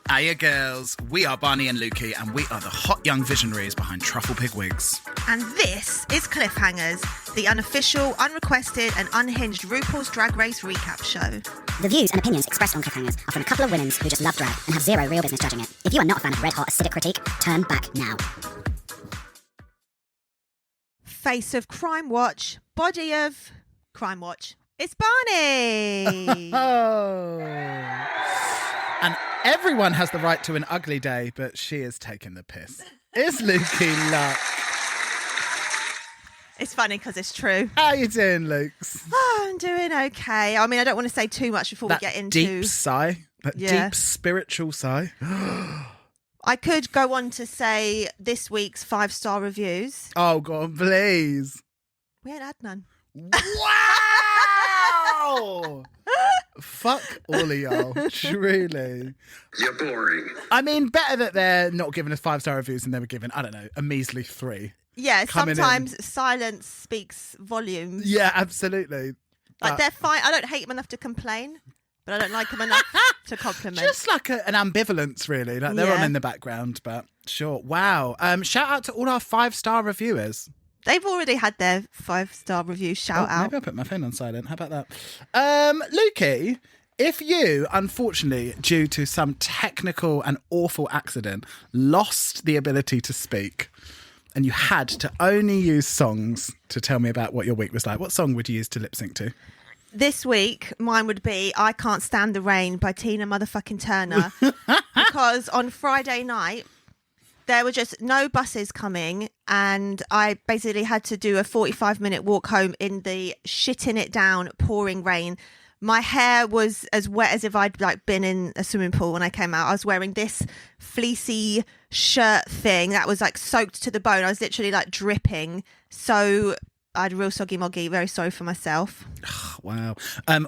Hiya girls, we are Barney and Lukey and we are the hot young visionaries behind Truffle Pig Wigs. And this is Cliffhangers, the unofficial, unrequested and unhinged RuPaul's Drag Race recap show. The views and opinions expressed on Cliffhangers are from a couple of women who just love drag and have zero real business judging it. If you are not a fan of red-hot acidic critique, turn back now. Face of Crime Watch, body of Crime Watch. It's Barney! Oh. And everyone has the right to an ugly day, but she is taking the piss. It's Lukey Luck. It's funny because it's true. How you doing, Lukes? Oh, I'm doing okay. I mean, I don't want to say too much before we get into... deep sigh, that deep spiritual sigh. I could go on to say this week's 5-star reviews. Oh, God, please. We ain't had none. Wow! Fuck all of y'all, truly. You're boring. I mean, better that they're not giving us 5-star reviews than they were given, I don't know, a measly 3. Yeah, Coming sometimes silence speaks volumes. Yeah, absolutely. Like, they're fine. I don't hate them enough to complain, but I don't like them enough to compliment. Just like an ambivalence, really. Like they're on in the background, but sure. Wow. Shout out to all our 5-star reviewers. They've already had their 5-star review shout out. Maybe I'll put my phone on silent. How about that? Lukey, if you, unfortunately, due to some technical and awful accident, lost the ability to speak and you had to only use songs to tell me about what your week was like, what song would you use to lip sync to? This week, mine would be I Can't Stand the Rain by Tina motherfucking Turner. Because on Friday night, there were just no buses coming and I basically had to do a 45-minute walk home in the shitting it down, pouring rain. My hair was as wet as if I'd been in a swimming pool when I came out. I was wearing this fleecy shirt thing that was soaked to the bone. I was literally dripping. So I had a real soggy moggy. Very sorry for myself. Wow.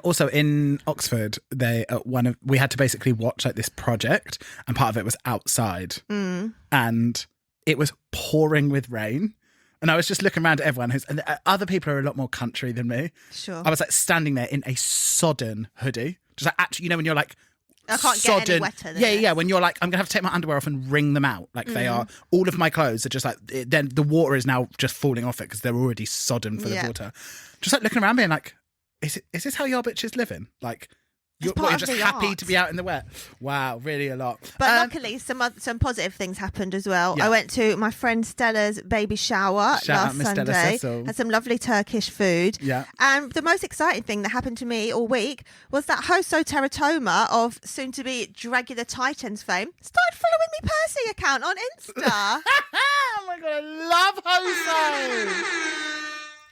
Also in Oxford, we had to basically watch this project, and part of it was outside, and it was pouring with rain. And I was just looking around at everyone and other people are a lot more country than me. Sure. I was standing there in a sodden hoodie, just actually, when you're I can't get any wetter than this. Yeah, when you're I'm going to have to take my underwear off and wring them out. They are, all of my clothes are just then the water is now just falling off it because they're already sodden full of water. Just looking around being is this how your bitch is living? You're just happy to be out in the wet. Wow, really a lot. But luckily, some positive things happened as well. Yeah. I went to my friend Stella's baby shower last Sunday. Had some lovely Turkish food. Yeah. And the most exciting thing that happened to me all week was that Hoso Teratoma of soon-to-be Dragula Titans fame started following me Percy account on Insta. Oh my God, I love Hoso.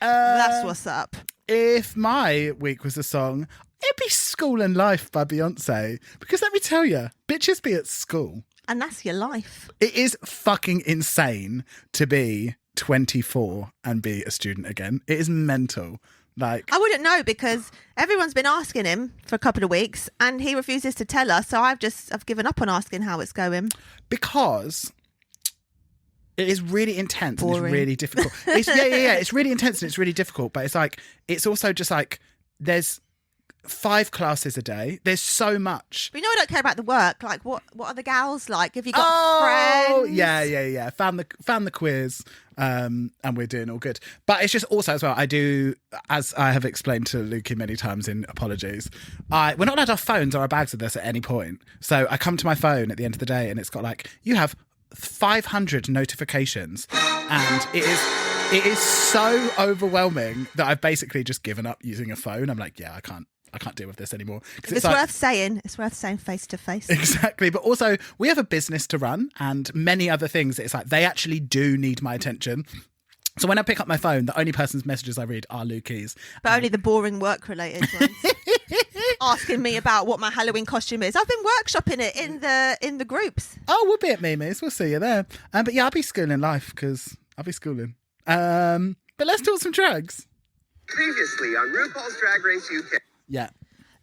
That's what's up. If my week was a song, it'd be School and Life by Beyonce. Because let me tell you, bitches be at school. And that's your life. It is fucking insane to be 24 and be a student again. It is mental. I wouldn't know because everyone's been asking him for a couple of weeks and he refuses to tell us. So I've given up on asking how it's going. Because it is really intense. Boring. And it's really difficult. It's really intense and it's really difficult. But it's also just there's 5 classes a day. There's so much. But I don't care about the work. What are the gals like? Have you got friends? Yeah. Found the quiz, and we're doing all good. But it's just also as well, I do, as I have explained to Lukey many times in apologies, we're not allowed our phones or our bags with us at any point. So I come to my phone at the end of the day and it's got you have 500 notifications and it is so overwhelming that I've basically just given up using a phone. I'm I can't deal with this anymore. It's worth saying face to face. Exactly. But also we have a business to run and many other things. It's they actually do need my attention. So when I pick up my phone, the only person's messages I read are Lukey's. But only the boring work related ones. Asking me about what my Halloween costume is. I've been workshopping it in the groups. Oh, we'll be at Mimi's. We'll see you there. But yeah, I'll be schooling life because I'll be schooling. But let's talk some drags. Previously on RuPaul's Drag Race UK. Yeah.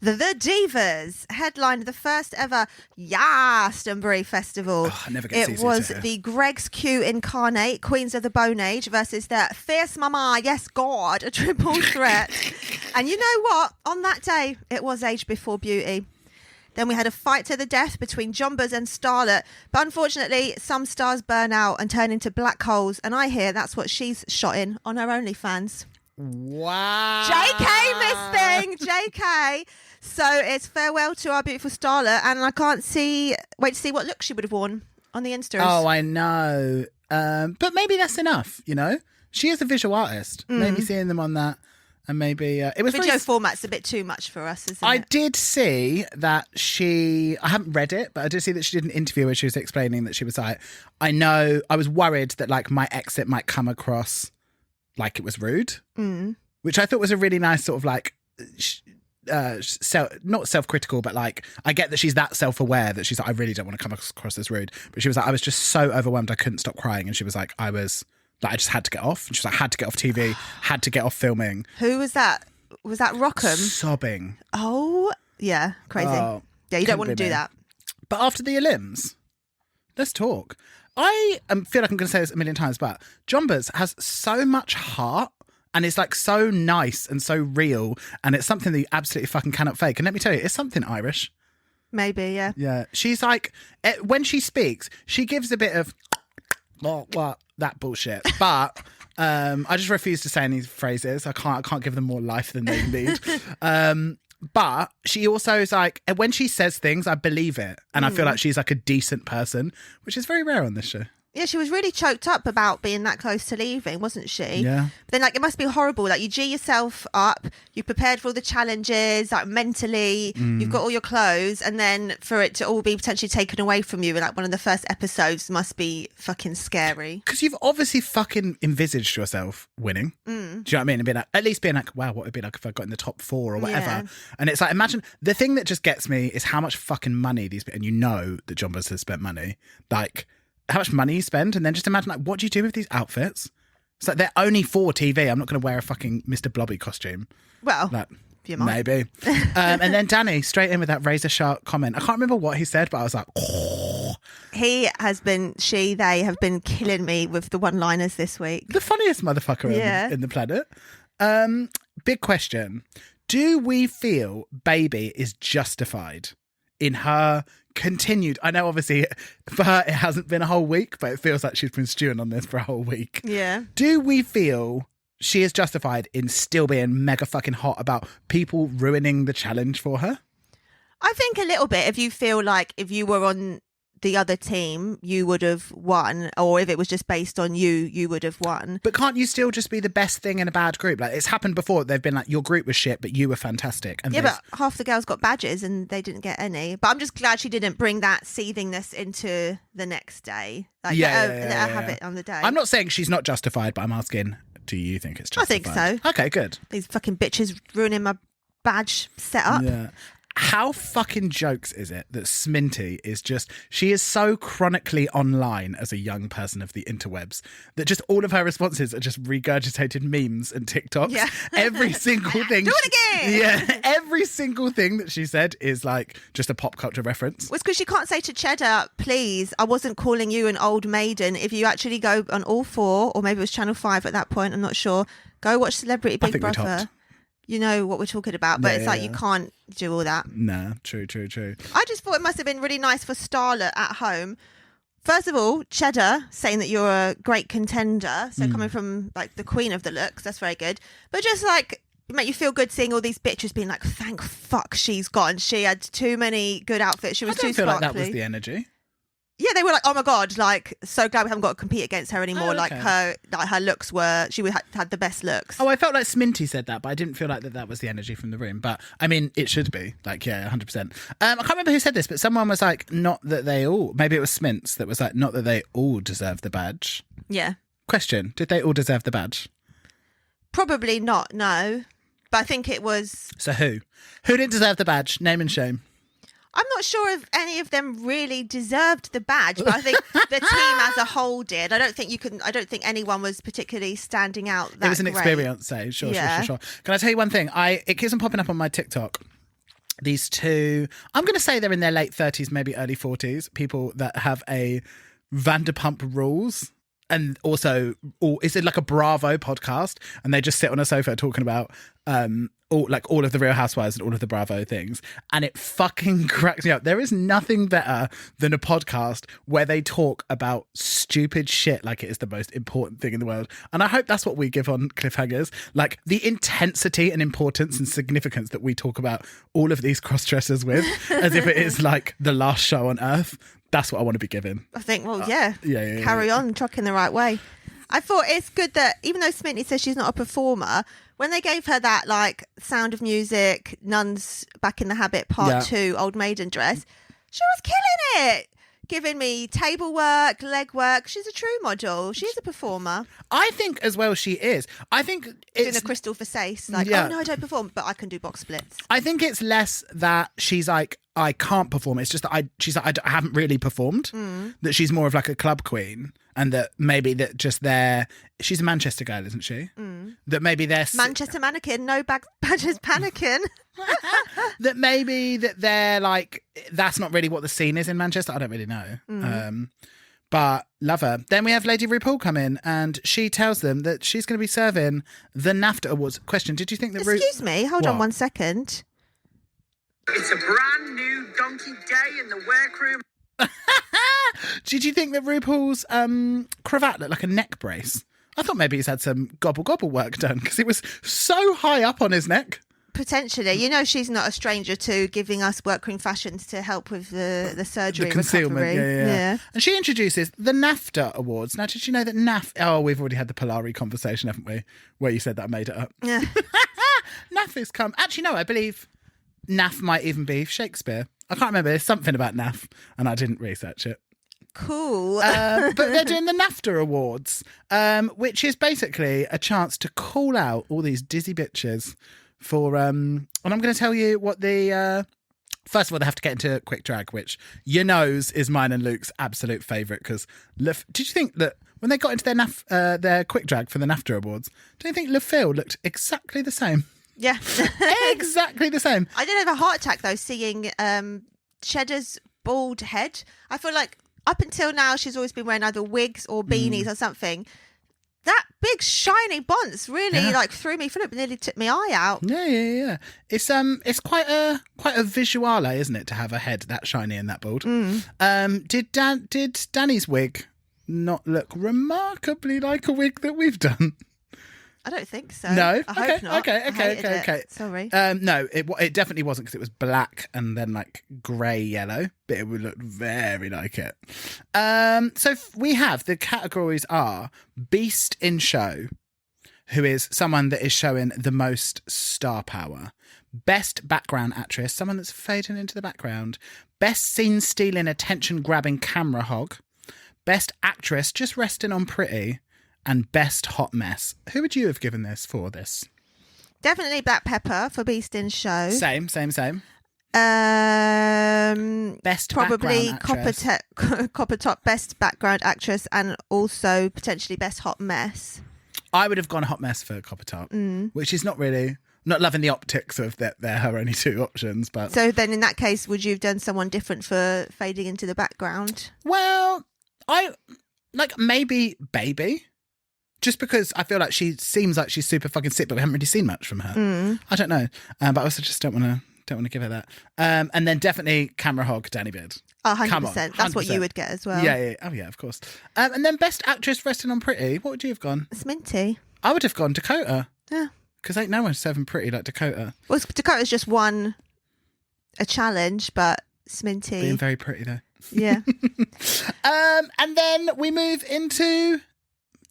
The Divas headlined the first ever Glastonbury Festival. Oh, I never get It was the Greg's Q Incarnate, Queens of the Bone Age versus their Fierce Mama, Yes God, a triple threat. And you know what? On that day, it was Age Before Beauty. Then we had a fight to the death between Jombers and Starlet. But unfortunately, some stars burn out and turn into black holes. And I hear that's what she's shot in on her OnlyFans. Wow. JK, Miss Thing, JK. So it's farewell to our beautiful Starlet. And I can't wait to see what look she would have worn on the Instas. Oh, I know. But maybe that's enough, you know? She is a visual artist. Maybe seeing them on that. And maybe it was video format's a bit too much for us, isn't it? I did see that I haven't read it, but I did see that she did an interview where she was explaining that she was like, I was worried that like my exit might come across like it was rude, which I thought was a really nice sort of like, not self-critical, but like I get that she's that self-aware that she's like, I really don't want to come across as rude. But she was like, I was just so overwhelmed I couldn't stop crying, and she was like, I just had to get off. And she was like, had to get off TV, had to get off filming. Who was that? Was that Rockham? Sobbing. Oh, yeah. Crazy. Oh, yeah, you don't want to do that. But after the Elims, let's talk. I feel like I'm going to say this a million times, but Jombers has so much heart and it's like so nice and so real, and it's something that you absolutely fucking cannot fake. And let me tell you, it's something Irish. Maybe, yeah. Yeah. She's like, when she speaks, she gives a bit of... What that bullshit, but I just refuse to say any phrases. I can't give them more life than they need. But she also is like, when she says things, I believe it, and I feel like she's like a decent person, which is very rare on this show. Yeah, she was really choked up about being that close to leaving, wasn't she? Yeah. But then, like, it must be horrible. Like, you G yourself up, you prepared for all the challenges, like, mentally, you've got all your clothes, and then for it to all be potentially taken away from you in, like, one of the first episodes must be fucking scary. Because you've obviously fucking envisaged yourself winning. Do you know what I mean? And being like, at least being like, wow, what would it be like if I got in the top 4 or whatever? Yeah. And it's like, imagine, the thing that just gets me is how much fucking money and you know that Jombers has spent money, like... how much money you spend, and then just imagine, like, what do you do with these outfits? It's like, they're only for TV. I'm not going to wear a fucking Mr. Blobby costume. Well, Like, you might. maybe. And then Danny, straight in with that razor sharp comment. I can't remember what he said, but I was like, oh. They have been killing me with the one-liners this week. The funniest motherfucker in the planet. Big question. Do we feel Baby is justified in her continued... I know obviously for her it hasn't been a whole week, but it feels like she's been stewing on this for a whole week. Yeah. Do we feel she is justified in still being mega fucking hot about people ruining the challenge for her? I think a little bit. If you feel like if you were on the other team, you would have won, or if it was just based on you would have won. But can't you still just be the best thing in a bad group? Like, it's happened before. They've been like, your group was shit, but you were fantastic. And yeah, but half the girls got badges and they didn't get any. But I'm just glad she didn't bring that seethingness into the next day. Like, let her have it on the day. I'm not saying she's not justified, but I'm asking, do you think it's justified? I think so. Okay, good. These fucking bitches ruining my badge setup. Yeah. How fucking jokes is it that Sminty is just... she is so chronically online as a young person of the interwebs that just all of her responses are just regurgitated memes and TikToks. Yeah. Every single thing... Do it again! Yeah. Every single thing that she said is like just a pop culture reference. Well, it's because she can't say to Cheddar, please, I wasn't calling you an old maiden. If you actually go on all 4, or maybe it was Channel 5 at that point, I'm not sure, go watch Celebrity Big Brother. You know what we're talking about, but it's like you can't do all that. Nah, true. I just thought it must have been really nice for Starlet at home. First of all, Cheddar saying that you're a great contender, so coming from like the queen of the looks, that's very good. But just like make you feel good seeing all these bitches being like, thank fuck she's gone. She had too many good outfits. She was too feel sparkly. like that was the energy. Yeah, they were like, oh my god, like so glad we haven't got to compete against her anymore. Oh, okay. Her looks were, she had the best looks. Oh, I felt like Sminty said that, but I didn't feel like that was the energy from the room. But I mean, it should be like, yeah, 100%. I can't remember who said this, but someone was like, not that they all, maybe it was Smints that was like, not that they all deserve the badge. Yeah. Question: did they all deserve the badge? Probably not. No, but I think it was. So who didn't deserve the badge? Name and shame. I'm not sure if any of them really deserved the badge, but I think the team as a whole did. I don't think anyone was particularly standing out that It was an great. experience, so sure. Can I tell you one thing? It keeps on popping up on my TikTok. These two, I'm going to say they're in their late 30s, maybe early 40s, people that have a Vanderpump Rules and also, is it like a Bravo podcast? And they just sit on a sofa talking about all of the Real Housewives and all of the Bravo things. And it fucking cracks me up. There is nothing better than a podcast where they talk about stupid shit like it is the most important thing in the world. And I hope that's what we give on Cliffhangers. Like the intensity and importance and significance that we talk about all of these cross-dressers with, as if it is like the last show on earth. That's what I want to be given. I think, carry on, trucking the right way. I thought it's good that even though Sminty says she's not a performer, when they gave her that like Sound of Music, Nuns Back in the Habit Part 2 Old Maiden dress, she was killing it. Giving me table work, leg work. She's a true model. She's a performer. I think as well she is. I think it's... Doing a Crystal Versace. Like, oh no, I don't perform, but I can do box splits. I think it's less that she's like, I can't perform. It's just that she's like, I haven't really performed. That she's more of like a club queen. And that maybe that just she's a Manchester girl, isn't she? That maybe they're... Manchester mannequin, no badges panicking. That maybe that they're like, that's not really what the scene is in Manchester. I don't really know. But love her. Then we have Lady RuPaul come in and she tells them that she's going to be serving the Naff-ta Awards. Question, did you think that... Excuse me, hold on 1 second. It's a brand new donkey day in the workroom. Did you think that RuPaul's cravat looked like a neck brace? I thought maybe he's had some gobble work done because it was so high up on his neck. Potentially. You know she's not a stranger to giving us workroom fashions to help with the surgery, the concealment, recovery. Yeah. And she introduces the Naff-ta Awards. Now, did you know that we've already had the Polari conversation, haven't we? Where you said that I made it up. Yeah. Naff has come. Actually, no, I believe Naff might even be Shakespeare. I can't remember. There's something about Naff and I didn't research it. Cool. But they're doing the Naff-ta Awards, which is basically a chance to call out all these dizzy bitches for... and I'm going to tell you what the... First of all, they have to get into quick drag, which your nose is mine and Luke's absolute favourite. Because did you think that when they got into their quick drag for the Naff-ta Awards, don't you think LaFille looked exactly the same? Yeah. Exactly the same. I did have a heart attack, though, seeing Cheddar's bald head. I feel like up until now, she's always been wearing either wigs or beanies or something. That big shiny bonce really threw me for a loop, nearly took my eye out. Yeah. It's quite a visuale, isn't it, to have a head that shiny and that bald? Did Danny's wig not look remarkably like a wig that we've done? I don't think so. No? I hope not. Okay. Sorry. No, it definitely wasn't because it was black and then like grey yellow, but it would look very like it. So we have, the categories are Beast in Show, who is someone that is showing the most star power. Best Background Actress, someone that's fading into the background. Best Scene Stealing, Attention Grabbing Camera Hog. Best Actress, just resting on pretty. And Best Hot Mess. Who would you have given this for this? Definitely Black Pepper for Beast in Show. Same. Best probably Copper Top Best Background Actress and also potentially Best Hot Mess. I would have gone Hot Mess for Copper Top, which is not loving the optics of that. They're her only two options. But so then in that case, would you have done someone different for fading into the background? Well, I like maybe Baby. Just because I feel like she seems like she's super fucking sick, but we haven't really seen much from her. I don't know, but I also just don't want to give her that. And then definitely Camera Hog, Danny Beard. 100%. That's what you would get as well. Yeah. Oh yeah, of course. And then Best Actress resting on pretty. What would you have gone? Sminty. I would have gone Dakota. Yeah. Because ain't no one serving pretty like Dakota. Well, Dakota's just won a challenge, but Sminty being very pretty though. Yeah. And then we move into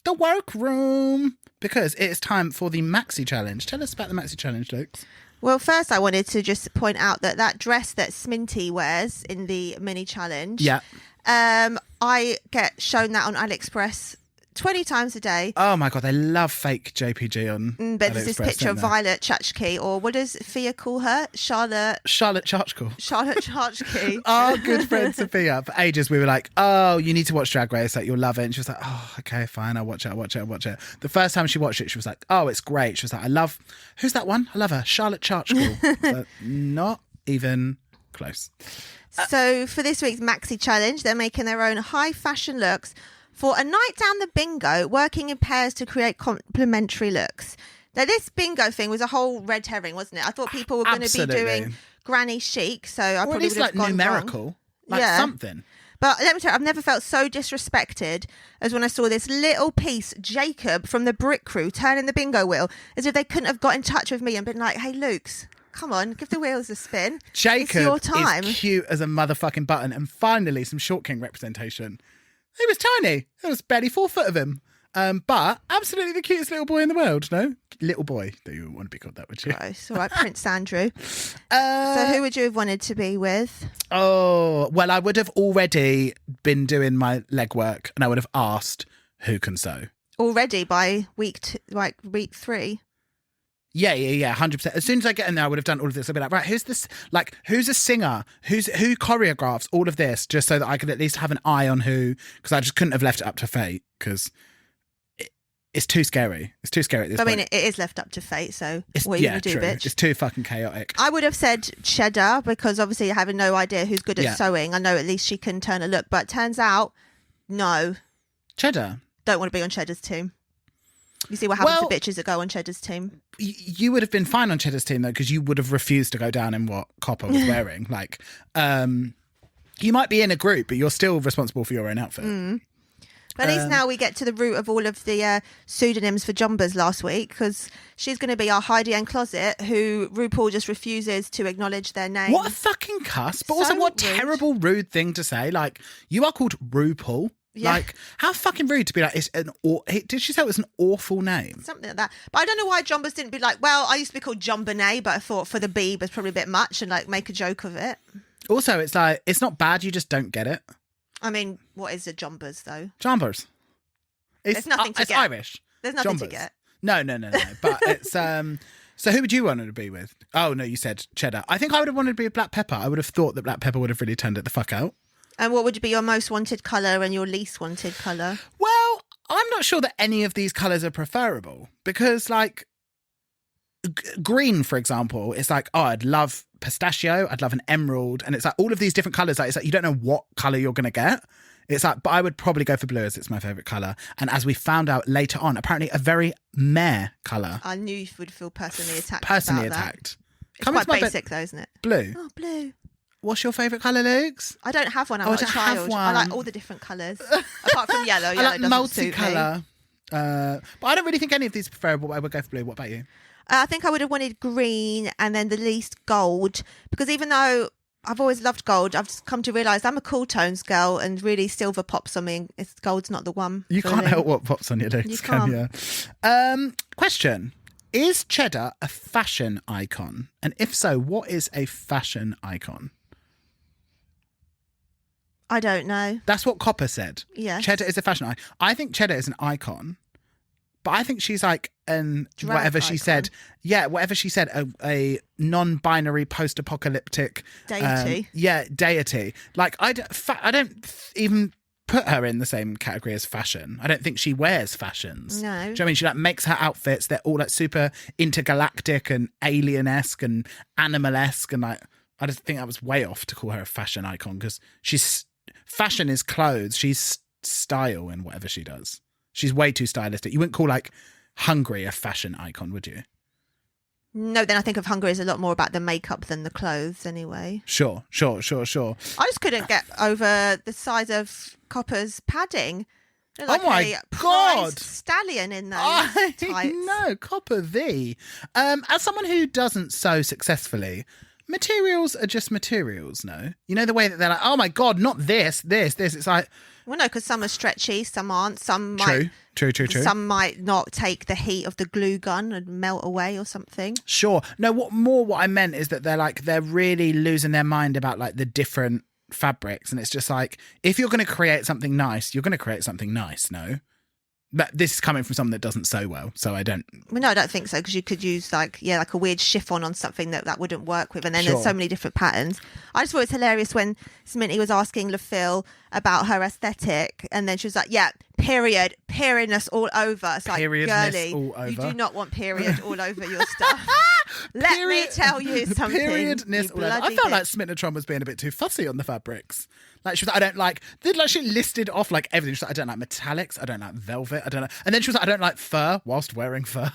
the workroom because it's time for the Maxi Challenge. Tell us about the Maxi Challenge, Luke. Well, first I wanted to just point out that dress that Sminty wears in the mini challenge. Yeah. I get shown that on AliExpress 20 times a day. Oh my God, they love fake JPG on But there's this picture of Violet Charchkle, or what does Fia call her? Charlotte Charchkle. Charlotte Charchkle. Our good friend Sophia. For ages we were like, oh, you need to watch Drag Race, like you'll love it. And she was like, oh, okay, fine, I'll watch it. The first time she watched it, she was like, oh, it's great. She was like, who's that one? I love her, Charlotte Charchkle. Like, not even close. So for this week's Maxi Challenge, they're making their own high fashion looks for a night down the bingo, working in pairs to create complementary looks. Now, this bingo thing was a whole red herring, wasn't it? I thought people were going to be doing granny chic, so I probably would have gone numerical, wrong. like something. But let me tell you, I've never felt so disrespected as when I saw this little piece, Jacob from the Brick Crew, turning the bingo wheel, as if they couldn't have got in touch with me and been like, "Hey, Lukes, come on, give the wheels a spin. Jacob it's your time." is cute as a motherfucking button. And finally, some Short King representation. He was tiny. There was barely 4 foot of him. But absolutely the cutest little boy in the world, no? Little boy. Do you want to be called that, would you? Gross. All right, Prince Andrew. So who would you have wanted to be with? Oh, well, I would have already been doing my legwork and I would have asked who can sew. Already by week 3? Yeah, 100%. As soon as I get in there, I would have done all of this. I'd be like, right, who's this? Like, who's a singer? Who choreographs all of this? Just so that I could at least have an eye on who, because I just couldn't have left it up to fate because it's too scary. It's too scary at this point. I mean, it is left up to fate, so what are you going to do, true. bitch? It's too fucking chaotic. I would have said Cheddar because obviously having no idea who's good at sewing, I know at least she can turn a look. But turns out, no. Cheddar? Don't want to be on Cheddar's team. You see what happens to bitches that go on Cheddar's team? You would have been fine on Cheddar's team, though, because you would have refused to go down in what Copper was wearing. Like, you might be in a group, but you're still responsible for your own outfit. Mm. But at least now we get to the root of all of the pseudonyms for Jumbers last week, because she's going to be our Heidi N Closet, who RuPaul just refuses to acknowledge their name. What a fucking cuss. But also what rude. Terrible, rude thing to say. Like, you are called RuPaul. Yeah. Like, how fucking rude to be like, did she say it was an awful name? Something like that. But I don't know why Jumbers didn't be like, well, I used to be called Jumbernay, but I thought for the B was probably a bit much and like make a joke of it. Also, it's like, it's not bad, you just don't get it. I mean, what is a Jumbers though? Jumbers. There's nothing to it's get. Irish. There's nothing Jombers. to get. No. But it's so who would you want her to be with? Oh no, you said Cheddar. I think I would have wanted to be with Black Pepper. I would have thought that Black Pepper would have really turned it the fuck out. And what would be your most wanted colour and your least wanted colour? Well, I'm not sure that any of these colours are preferable because, like, green, for example, it's like, oh, I'd love pistachio, I'd love an emerald, and it's like all of these different colours. Like, it's like you don't know what colour you're going to get. It's like, but I would probably go for blue as it's my favourite colour. And as we found out later on, apparently a very mare colour. I knew you would feel personally attacked. Personally about attacked. That. It's quite basic though, isn't it? Blue. Oh, blue. What's your favourite colour, Luke's? I don't have one. I'm I not a don't child. have one. I like all the different colours. Apart from yellow. I Yellow like doesn't suit me. multicolour. But I don't really think any of these are preferable. I would go for blue. What about you? I think I would have wanted green and then the least gold, because even though I've always loved gold, I've just come to realise I'm a cool tones girl and really silver pops on me. Gold's not the one. You can't help what pops on your lips, You can you? Question. Is Cheddar a fashion icon? And if so, what is a fashion icon? I don't know. That's what Copper said. Yes. Cheddar is a fashion icon. I think Cheddar is an icon, but I think she's like Drag whatever she icon. said. Yeah, whatever she said, a non-binary post-apocalyptic Deity. Deity. Like I don't even put her in the same category as fashion. I don't think she wears fashions. No. Do you know what I mean? She like makes her outfits. They're all like super intergalactic and alien-esque and animal-esque, and like I just think that was way off to call her a fashion icon because fashion is clothes. She's style in whatever she does. She's way too stylistic. You wouldn't call like Hungry a fashion icon, would you? No, then I think of Hunger is a lot more about the makeup than the clothes anyway. Sure. I just couldn't get over the size of Copper's padding. They're like Oh my a God. prized stallion in those I tights. know, Copper V. As someone who doesn't sew successfully, materials are just materials, no? You know the way that they're like, oh my God, not this. It's like... Well, no, because some are stretchy, some aren't. Some might... True. Some might not take the heat of the glue gun and melt away or something. Sure. No, what I meant is that they're really losing their mind about like the different fabrics. And it's just like, if you're going to create something nice, you're going to create something nice, no? But this is coming from someone that doesn't sew well, so I don't... Well, no, I don't think so, because you could use like a weird chiffon on something that wouldn't work with, and then Sure. there's so many different patterns. I just thought it was hilarious when Sminty was asking LaFille about her aesthetic, and then she was like, yeah, periodness all over. It's like, Periodness girly, all over. you do not want period all over your stuff. Let me tell you something. Periodness. you bloody I felt like bitch. Smitten was being a bit too fussy on the fabrics. Like she was like, I don't like. Like she listed off like everything. She's like, I don't like metallics. I don't like velvet. I don't like. And then she was like, I don't like fur whilst wearing fur.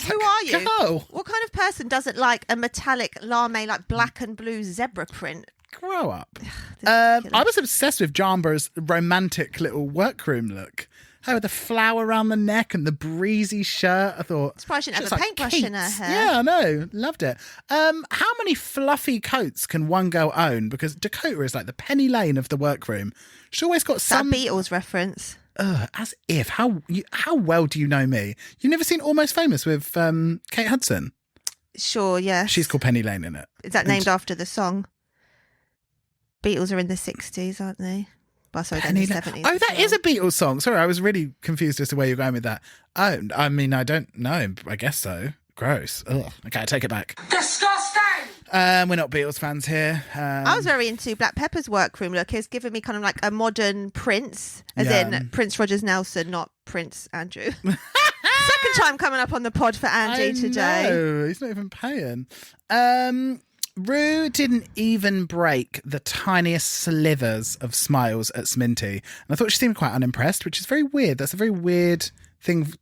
Who are you? Go. What kind of person doesn't like a metallic lame like black and blue zebra print? Grow up. Ridiculous. I was obsessed with Jamba's romantic little workroom look. Her with the flower around the neck and the breezy shirt. I thought. Surprised she didn't she's have a like paintbrush in her Keats. hair. Yeah, I know. Loved it. How many fluffy coats can one girl own? Because Dakota is like the Penny Lane of the workroom. She's always got That some. Beatles reference. As if. How well do you know me? You've never seen Almost Famous with Kate Hudson? Sure, yeah. She's called Penny Lane in it. Is that named after the song? Beatles are in the 60s, aren't they? Well, sorry, they're in the 70s. Oh, that is a Beatles song. Sorry, I was really confused as to where you're going with that. Oh, I mean, I don't know. I guess so. Gross. Ugh. Okay, I take it back. Disgusting! We're not Beatles fans here. I was very into Black Pepper's workroom look. It's given me kind of like a modern Prince, as Yeah. in Prince Rogers Nelson, not Prince Andrew. Second time coming up on the pod for Andy today. No, he's not even paying. Rue didn't even break the tiniest slivers of smiles at Sminty. And I thought she seemed quite unimpressed, which is very weird. That's a very weird thing,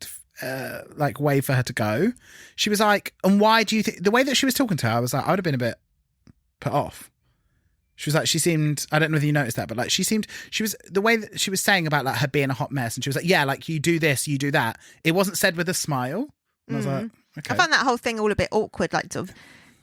like way for her to go. She was like, and why do you think, the way that she was talking to her, I was like, I would have been a bit put off. She was like, she seemed, I don't know whether you noticed that, but like she was, the way that she was saying about like her being a hot mess, and she was like, yeah, like you do this, you do that. It wasn't said with a smile. And I was like, okay. I found that whole thing all a bit awkward, like sort of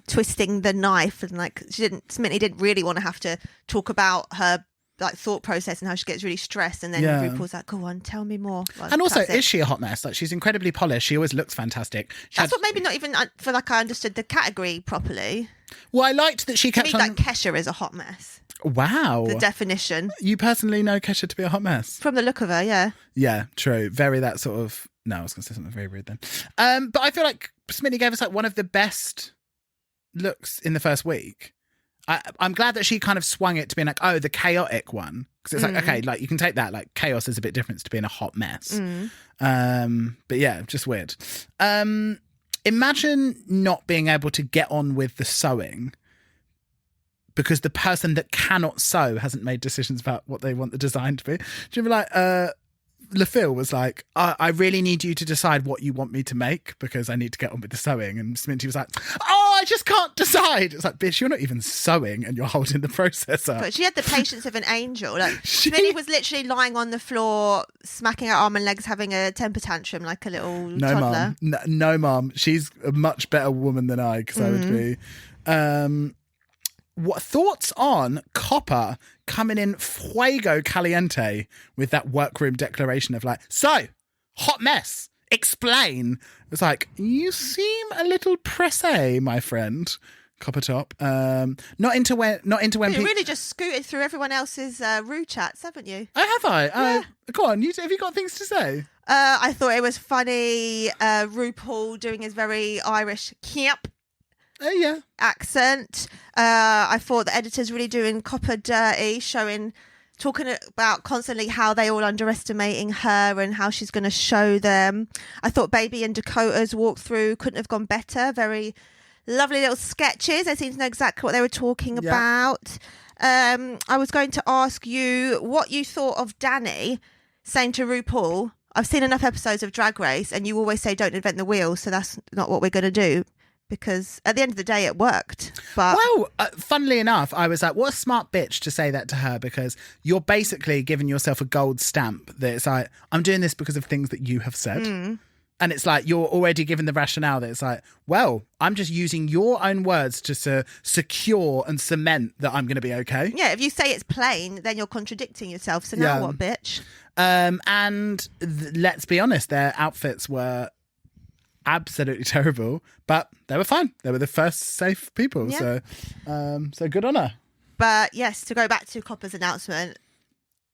twisting the knife, and like Smitty didn't really want to have to talk about her like thought process and how she gets really stressed, and then Yeah. RuPaul's like, go on, tell me more. Like, And also, that's it. is she a hot mess? Like, she's incredibly polished. She always looks fantastic. That's what maybe not even for like I understood the category properly. Well, I liked that she To me, kept on. like Kesha is a hot mess. Wow. The definition You personally know Kesha to be a hot mess? from the look of her, yeah. Yeah, true. Very that sort of. No, I was going to say something very rude then. But I feel like Smitty gave us like one of the best looks in the first week. I'm glad that she kind of swung it to being like, oh, the chaotic one. Because it's like, okay, like you can take that. Like chaos is a bit different to being a hot mess. But yeah, just weird. Imagine not being able to get on with the sewing because the person that cannot sew hasn't made decisions about what they want the design to be. Do you remember like LaFille was like, I really need you to decide what you want me to make because I need to get on with the sewing. And Sminty was like, oh, I just can't decide. It's like, bitch, you're not even sewing and you're holding the process up. But she had the patience of an angel. Like She- Smitty was literally lying on the floor, smacking her arm and legs, having a temper tantrum like a little No, toddler. mum. No, mum. She's a much better woman than I because I would be. What thoughts on Copper coming in fuego caliente with that workroom declaration of like, so hot mess, explain. It's like, you seem a little pressé, my friend. Copper top. Not into when You really just scooted through everyone else's Rue chats, haven't you? Oh, have I? Go on. Have you got things to say? I thought it was funny. RuPaul doing his very Irish camp Oh yeah. accent. I thought the editor's really doing Copper dirty, talking about constantly how they all underestimating her and how she's going to show them. I thought Baby and Dakota's walkthrough couldn't have gone better. Very lovely little sketches. They seemed to know exactly what they were talking about. I was going to ask you what you thought of Danny saying to RuPaul, I've seen enough episodes of Drag Race and you always say don't invent the wheel, so that's not what we're going to do. Because at the end of the day, it worked. But Well, funnily enough, I was like, what a smart bitch to say that to her because you're basically giving yourself a gold stamp that it's like, I'm doing this because of things that you have said. And it's like, you're already given the rationale that it's like, well, I'm just using your own words to secure and cement that I'm going to be okay. yeah, if you say it's plain, then you're contradicting yourself. So now Yeah. what, bitch? Let's be honest, their outfits were absolutely terrible, but they were fine. They were the first safe people. Yeah. So good on her. But yes, to go back to Copper's announcement,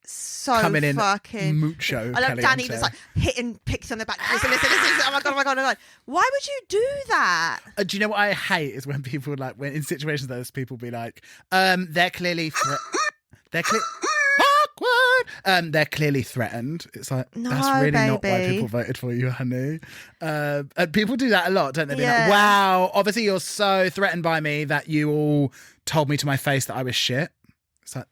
so Coming in fucking mucho I love Danny caliente. just like hitting Pixie on the back. Listen. Oh my god, oh my god, oh my god. Why would you do that? Do you know what I hate is when people like when in situations like this, people be like, they're clearly what? They're clearly threatened. It's like, No, that's really not why baby. people voted for you, honey. And people do that a lot, don't they? Be Yeah. like, wow, obviously you're so threatened by me that you all told me to my face that I was shit. It's like,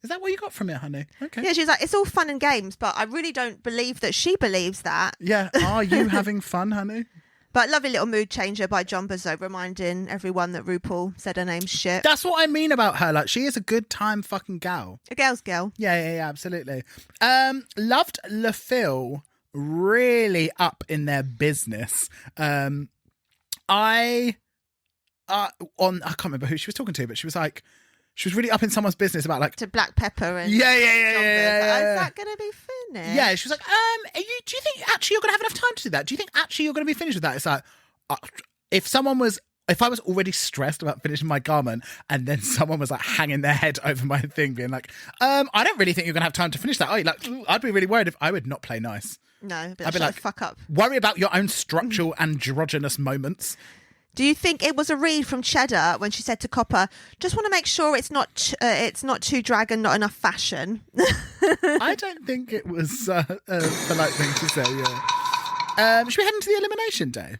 is that what you got from it, honey? Okay. Yeah, she's like, it's all fun and games, but I really don't believe that she believes that. Yeah. Are you having fun, honey? But lovely little mood changer by Jumbers, though, reminding everyone that RuPaul said her name's shit. That's what I mean about her. Like, she is a good time fucking gal. A girl's girl. Yeah, absolutely. Loved LaFille, really up in their business. I can't remember who she was talking to, but she was like, she was really up in someone's business about like, To Black Pepper and yeah. Is that going to be finished? Yeah, she was like, do you think actually you're going to have enough time to do that? Do you think actually you're going to be finished with that? It's like, if I was already stressed about finishing my garment and then someone was like hanging their head over my thing being like, I don't really think you're going to have time to finish that. I'd be really worried if I would not play nice. No, but I'd be like, fuck up. Worry about your own structural androgynous moments. Do you think it was a read from Cheddar when she said to Copper, just want to make sure it's not too drag and not enough fashion? I don't think it was a polite thing to say, yeah. Should we head into the elimination day?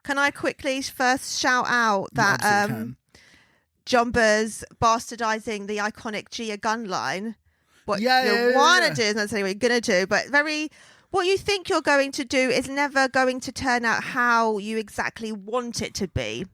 Can I quickly first shout out that Absolutely can. Jumbers bastardising the iconic Gia gun line? What Yeah, you want to do is not necessarily what you're going to do, but what you think you're going to do is never going to turn out how you exactly want it to be.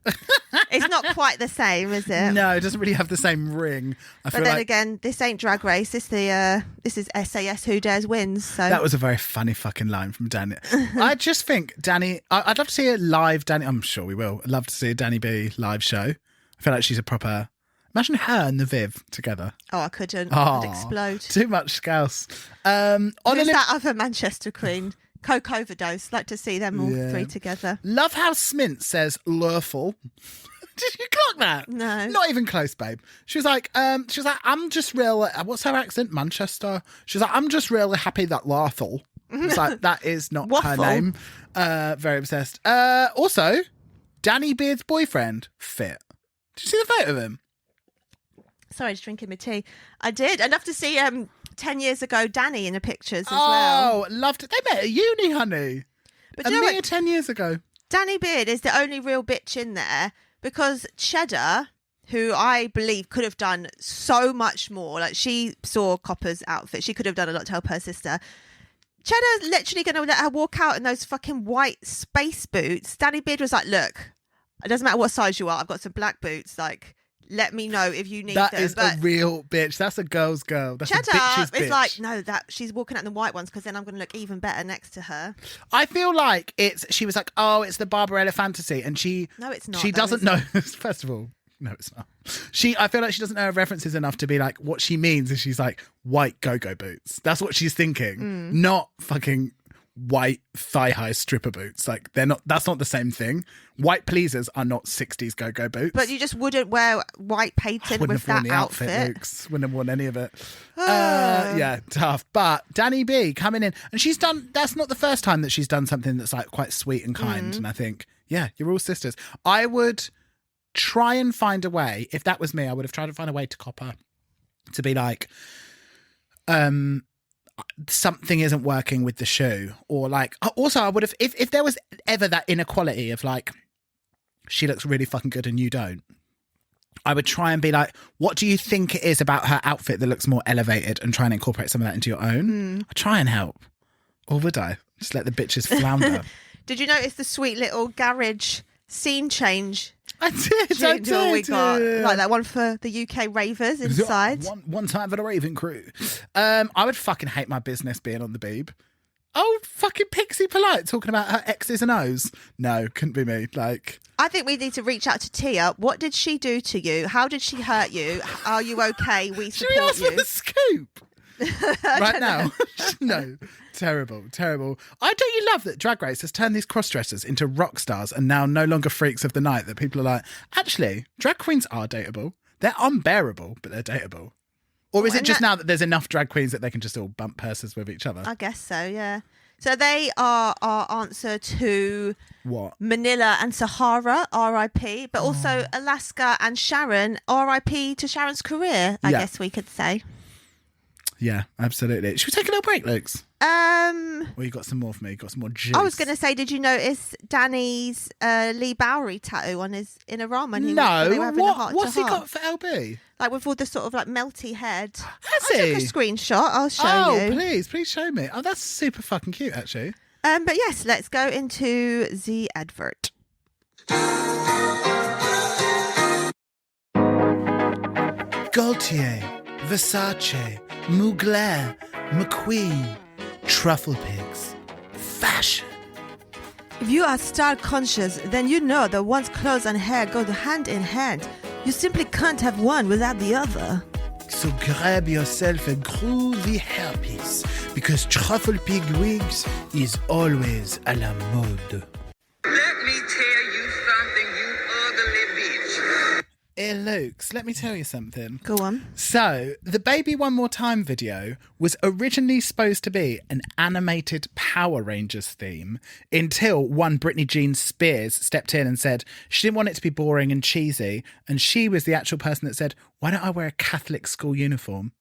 It's not quite the same, is it? No, it doesn't really have the same ring. But then again, this ain't Drag Race. This is SAS Who Dares Wins. So that was a very funny fucking line from Danny. I just think Danny, I'd love to see a live Danny, I'm sure we will. I'd love to see a Danny B live show. I feel like she's a proper, imagine her and the Viv together. I couldn't. Oh, I'd explode. Too much scouse. Who's that other Manchester queen? Coke overdose. Like to see them all three together. Love how Smint says lurful. Did you clock that? No. Not even close, babe. She was like, I'm just really, what's her accent? Manchester. She's like, I'm just really happy that Larthel. It's like, that is not her Waffle. name. Very obsessed. Also, Danny Beard's boyfriend, fit. Did you see the photo of him? Sorry, just drinking my tea. I did. I'd love to see 10 years ago Danny in the pictures as well. Oh, loved it. They met at uni, honey. But A you know mere what? 10 years ago. Danny Beard is the only real bitch in there because Cheddar, who I believe could have done so much more, like she saw Copper's outfit, she could have done a lot to help her sister. Cheddar's literally going to let her walk out in those fucking white space boots. Danny Beard was like, look, it doesn't matter what size you are, I've got some black boots, like, let me know if you need That them. is But a real bitch. That's a girl's girl. That's a bitch's Cheddar bitch. is like, no, that she's walking out in the white ones because then I'm going to look even better next to her. I feel like she was like, oh, it's the Barbarella fantasy. And No, it's not, She though, doesn't is know. First of all, no, it's not. I feel like she doesn't know her references enough to be like, what she means is she's like, white go-go boots. That's what she's thinking. Not fucking white thigh-high stripper boots. Like, that's not the same thing. White pleasers are not 60s go-go boots. But you just wouldn't wear white painted Wouldn't with have worn that the outfit, outfit. Luke's. Wouldn't have worn any of it. Yeah, tough. But Danny B coming in, and that's not the first time that she's done something that's like quite sweet and kind. And I think, yeah, you're all sisters. I would try and find a way, if that was me, I would have tried to find a way to Copper to be like, something isn't working with the shoe, or like, also I would have, if there was ever that inequality of like, she looks really fucking good and you don't, I would try and be like, what do you think it is about her outfit that looks more elevated, and try and incorporate some of that into your own. I try and help, or would I just let the bitches flounder? Did you notice the sweet little garage scene change? I did. We got like that one for the UK ravers inside. One time for the raving crew. I would fucking hate my business being on the Beeb. Oh, fucking Pixie Polite talking about her X's and O's. No, couldn't be me. Like, I think we need to reach out to Tia. What did she do to you? How did she hurt you? Are you okay? We should we support ask you. for the scoop? Right now? No. Terrible. Don't you love that Drag Race has turned these cross-dressers into rock stars and now no longer freaks of the night, that people are like, actually, drag queens are dateable. They're unbearable, but they're dateable. Or is it just now that there's enough drag queens that they can just all bump purses with each other? I guess so, yeah. So they are our answer to What? Manila and Sahara, R.I.P., but also Alaska and Sharon, R.I.P. to Sharon's career, I Yeah. guess we could say. Yeah, absolutely. Should we take a little break, Luke's? Or you got some more for me? Got some more juice? I was going to say, did you notice Danny's Lee Bowery tattoo on his inner arm? When What's he got for LB? Like with all the sort of like melty head. Has I he? took a screenshot. I'll show you. Oh, please show me. Oh, that's super fucking cute, actually. But yes, let's go into the advert. Gaultier, Versace, Mugler, McQueen, Truffle Pigs, fashion. If you are style conscious, then you know that one's clothes and hair go hand in hand. You simply can't have one without the other. So grab yourself a groovy hairpiece, because Truffle Pig Wigs is always à la mode. Let me tell you something, you ugly bitch. Hey, Lukes, let me tell you something. Go on. So, the Baby One More Time video was originally supposed to be an animated Power Rangers theme until one Britney Jean Spears stepped in and said she didn't want it to be boring and cheesy, and she was the actual person that said, why don't I wear a Catholic school uniform?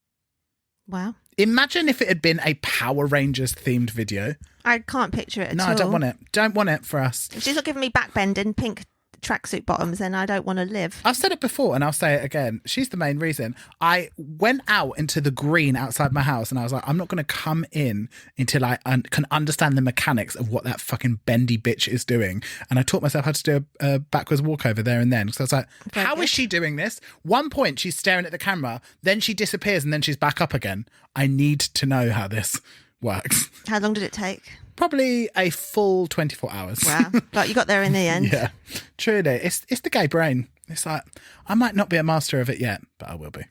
Wow. Imagine if it had been a Power Rangers themed video. I can't picture it at all. No, I don't want it. Don't want it for us. If she's not giving me backbending pink tracksuit bottoms, then I don't want to live. I've said it before and I'll say it again. She's the main reason. I went out into the green outside my house and I was like, I'm not going to come in until I can understand the mechanics of what that fucking bendy bitch is doing. And I taught myself how to do a backwards walkover there and then. So I was like, how is she doing this? One point she's staring at the camera, then she disappears and then she's back up again. I need to know how this works. How long did it take? Probably a full 24 hours. Wow. But you got there in the end. Yeah, truly. It's the gay brain. It's like, I might not be a master of it yet, but I will be.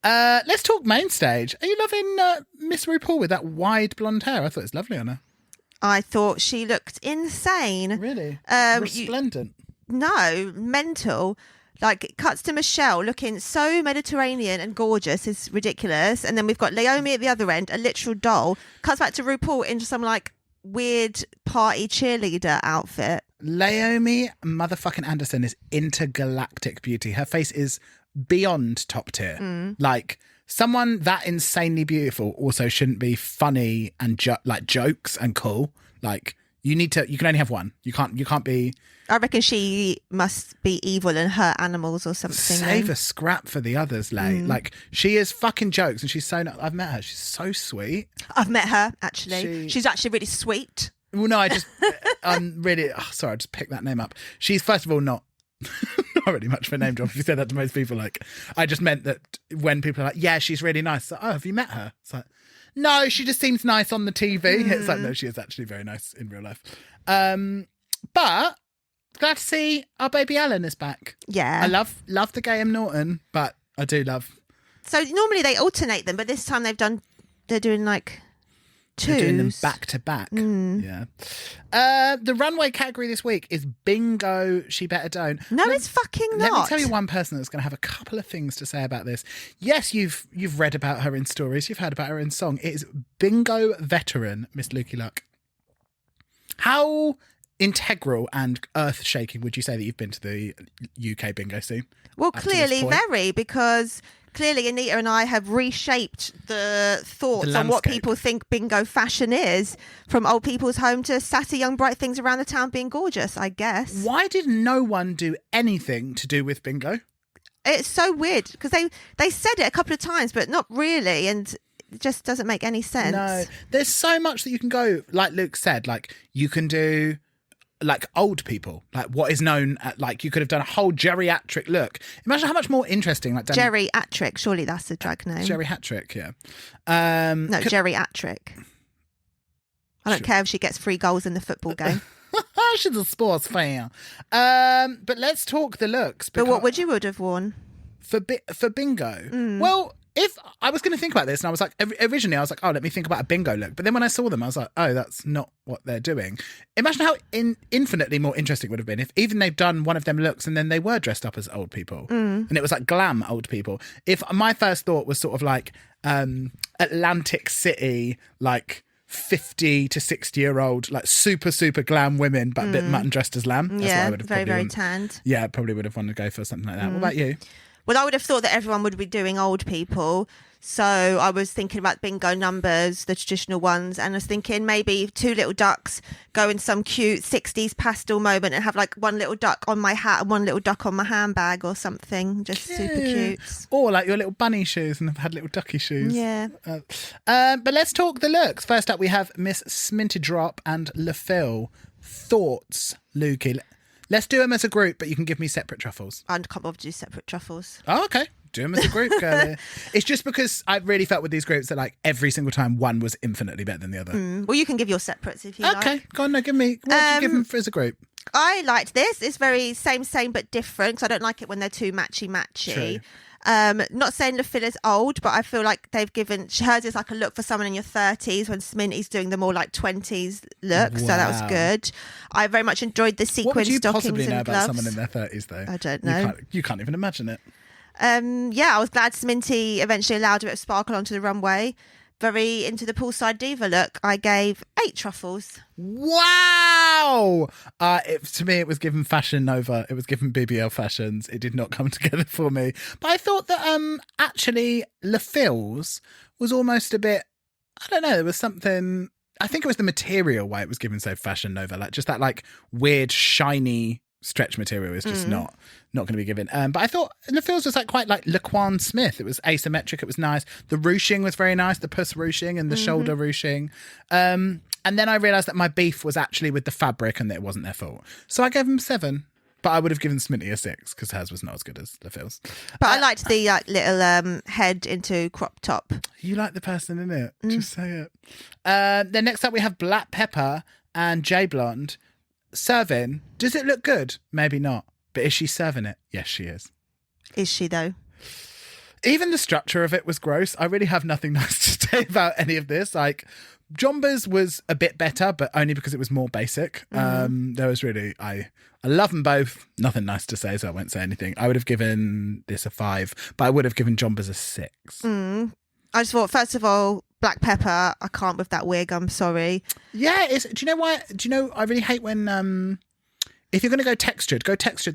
Let's talk main stage. Are you loving Miss RuPaul with that wide blonde hair? I thought it was lovely on her. I thought she looked insane. Really? Resplendent. No, mental. Like, it cuts to Michelle looking so Mediterranean and gorgeous. It's ridiculous. And then we've got Naomi at the other end, a literal doll. Cuts back to RuPaul into some, like, weird party cheerleader outfit. Naomi motherfucking Anderson is intergalactic beauty. Her face is beyond top tier. Like, someone that insanely beautiful also shouldn't be funny and jokes and cool. Like, you can only have one. You can't be. I reckon she must be evil and hurt animals or something. Save a scrap for the others, Lay. Like, she is fucking jokes and she's so I've met her. She's so sweet. I've met her, actually. She's actually really sweet. Well, no, I'm really, sorry, I just picked that name up. She's, first of all, not really much of a name drop. If you said that to most people, like, I just meant that when people are like, yeah, she's really nice. So, oh, have you met her? It's like, no, she just seems nice on the TV. It's like, no, she is actually very nice in real life. But glad to see our baby Ellen is back. Yeah. I love the Graham Norton, but I do love. So normally they alternate them, but this time they're doing like twos. They're doing them back to back. Yeah. The runway category this week is bingo. She better don't. No, it's fucking not. Let me tell you one person that's going to have a couple of things to say about this. Yes, you've read about her in stories. You've heard about her in song. It is bingo veteran Miss Lukey Luck. How integral and earth-shaking would you say that you've been to the UK bingo scene? Well, clearly very, because clearly Anita and I have reshaped the thoughts on what people think bingo fashion is, from old people's home to sassy young bright things around the town being gorgeous, I guess. Why did no one do anything to do with bingo? It's so weird, because they said it a couple of times, but not really, and it just doesn't make any sense. No, there's so much that you can go, like Luke said, like you can do like old people, like what is known at, like you could have done a whole geriatric look. Imagine how much more interesting, like geriatric, surely that's a drag name. Geriatric, yeah. No, geriatric. I don't care if she gets 3 goals in the football game. She's a sports fan. But let's talk the looks. But what would you have worn for bingo? Well, if I was going to think about this, and I was like, originally I was like, oh, let me think about a bingo look. But then when I saw them, I was like, oh, that's not what they're doing. Imagine how infinitely more interesting it would have been if even they've done one of them looks and then they were dressed up as old people. And it was like glam old people. If my first thought was sort of like Atlantic City, like 50 to 60-year-old, like super, super glam women, but a bit mutton dressed as lamb. That's what I would have very, very tanned. Yeah, probably would have wanted to go for something like that. What about you? Well, I would have thought that everyone would be doing old people. So I was thinking about bingo numbers, the traditional ones, and I was thinking maybe two little ducks go in some cute 60s pastel moment and have like one little duck on my hat and one little duck on my handbag or something. Just super cute. Or like your little bunny shoes and have had little ducky shoes. Yeah. But let's talk the looks. First up, we have Miss Sminty Drop and LaPhil. Thoughts, Lukey? Let's do them as a group, but you can give me separate truffles. I can't bother to do separate truffles. Oh, okay. Do them as a group, girlie. It's just because I really felt with these groups that like every single time one was infinitely better than the other. Well, you can give your separates if you like. Okay, go on, no, give me. What did you give them as a group? I liked this. It's very same but different. So I don't like it when they're too matchy. Not saying LaPhil is old, but I feel like they've given hers is like a look for someone in your 30s when Sminty's doing the more like 20s look. Wow. So that was good. I very much enjoyed the sequin What would you stockings possibly know and about gloves. someone in their 30s, though? I don't know. You can't even imagine it. I was glad Sminty eventually allowed a bit of sparkle onto the runway. Very into the poolside diva look. I gave 8 truffles. Wow! To me, it was given Fashion Nova. It was given BBL Fashions. It did not come together for me. But I thought that actually LaPhil's was almost a bit, I don't know, there was something, I think it was the material why it was given so Fashion Nova. Like just that like weird, shiny stretch material is just not going to be given. But I thought LaPhil's was like quite like Laquan Smith. It was asymmetric. It was nice. The ruching was very nice. The puss ruching and the shoulder ruching. And then I realised that my beef was actually with the fabric and that it wasn't their fault. So I gave them 7. But I would have given Sminty a 6 because hers was not as good as LaPhil's. But I liked the little head into crop top. You like the person in it. Just say it. Then next up we have Black Pepper and J Blonde. Serving. Does it look good? Maybe not. But is she serving it? Yes, she is. Is she though? Even the structure of it was gross. I really have nothing nice to say about any of this. Like, Jomba's was a bit better, but only because it was more basic. There was really, I love them both. Nothing nice to say, so I won't say anything. I would have given this a 5, but I would have given Jomba's a 6. I just thought, first of all, Black Pepper, I can't with that wig, I'm sorry. Yeah, do you know why? Do you know, I really hate when, if you're going to go textured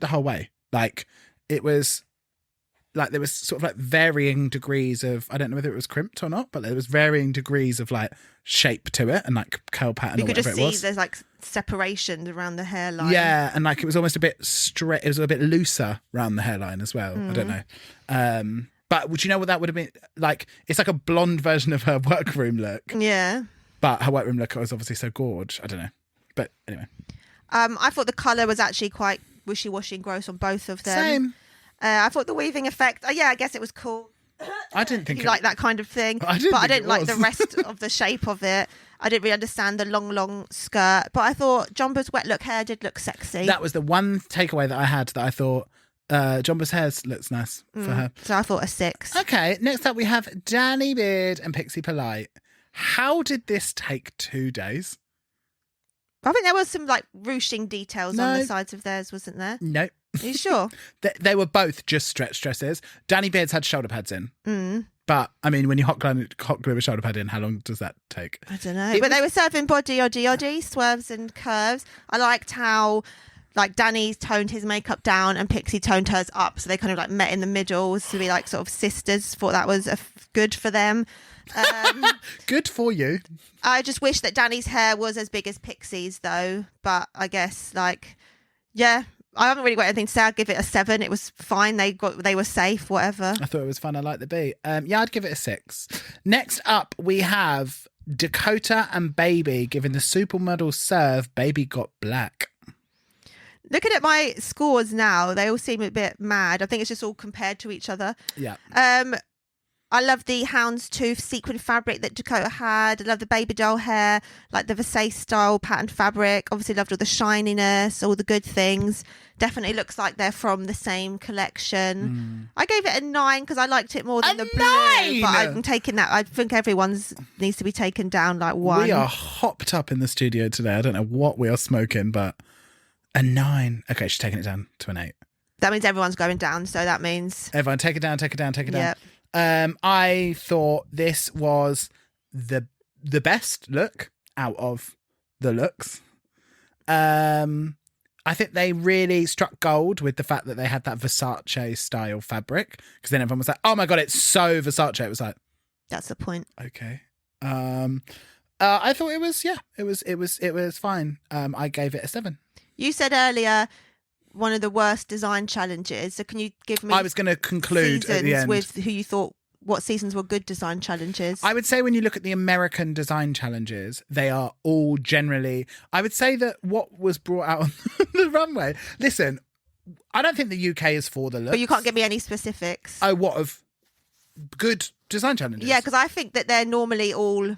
the whole way. Like, it was, like, there was sort of like varying degrees of, I don't know whether it was crimped or not, but there was varying degrees of like shape to it and like curl pattern You or could whatever just it see was. there's like separations around the hairline. Yeah, and like it was almost a bit straight, it was a bit looser around the hairline as well. I don't know. But would you know what that would have been? Like, it's like a blonde version of her workroom look. Yeah. But her workroom look was obviously so gorge. I don't know. But anyway. I thought the colour was actually quite wishy-washy and gross on both of them. Same. I thought the weaving effect, I guess it was cool. I didn't think You like that kind of thing. I didn't but I think didn't it like was. the rest of the shape of it. I didn't really understand the long skirt. But I thought Jomba's wet look hair did look sexy. That was the one takeaway that I had, that I thought Jomba's hair looks nice for her. So I thought a 6. Okay, next up we have Danny Beard and Pixie Polite. How did this take 2 days? I think there was some like ruching details on the sides of theirs, wasn't there? No. Are you sure? They were both just stretch dresses. Danny Beard's had shoulder pads in. But, I mean, when you hot glue a shoulder pad in, how long does that take? I don't know. But they were serving body oddie, swerves and curves. I liked how like Danny toned his makeup down and Pixie toned hers up. So they kind of like met in the middle to be like sort of sisters. Thought that was good for them. Good for you. I just wish that Danny's hair was as big as Pixie's though. But I guess like, yeah, I haven't really got anything to say. I'd give it a 7. It was fine. They were safe, whatever. I thought it was fun. I like the beat. Yeah, I'd give it a 6. Next up, we have Dakota and Baby giving the supermodel serve. Baby got black. Looking at my scores now, they all seem a bit mad. I think it's just all compared to each other. Yeah. I love the houndstooth sequin fabric that Dakota had. I love the baby doll hair, like the Versace style patterned fabric. Obviously loved all the shininess, all the good things. Definitely looks like they're from the same collection. I gave it a 9 because I liked it more than the blue. 9? But I'm taking that. I think everyone's needs to be taken down like 1. We are hopped up in the studio today. I don't know what we are smoking, but a 9. Okay, she's taking it down to an 8. That means everyone's going down. So that means Everyone, take it down, take it down, take it down. Yep. I thought this was the best look out of the looks. I think they really struck gold with the fact that they had that Versace style fabric, because then everyone was like, oh my God, it's so Versace. It was like, That's the point. okay. I thought it was fine. I gave it a 7. You said earlier one of the worst design challenges. So can you give me I was going to conclude at the end with who you thought what seasons were good design challenges? I would say when you look at the American design challenges, they are all generally, I would say that what was brought out on the runway, listen, I don't think the UK is for the looks. But you can't give me any specifics. Oh, what of good design challenges? Yeah, because I think that they're normally all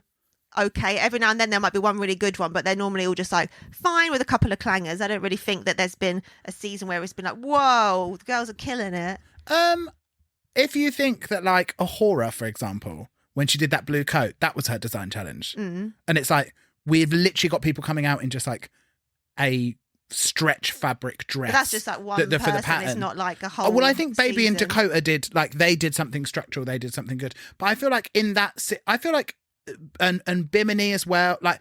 okay. Every now and then there might be one really good one, but they're normally all just like fine with a couple of clangers. I don't really think that there's been a season where it's been like, whoa, the girls are killing it. If you think that like a horror, for example, when she did that blue coat, that was her design challenge. And it's like, we've literally got people coming out in just like a stretch fabric dress. But that's just like one for the person. pattern. It's not like a whole Well, I think Baby and season. Dakota did, like, they did something structural. They did something good. But I feel like in that, I feel like, and Bimini as well, like,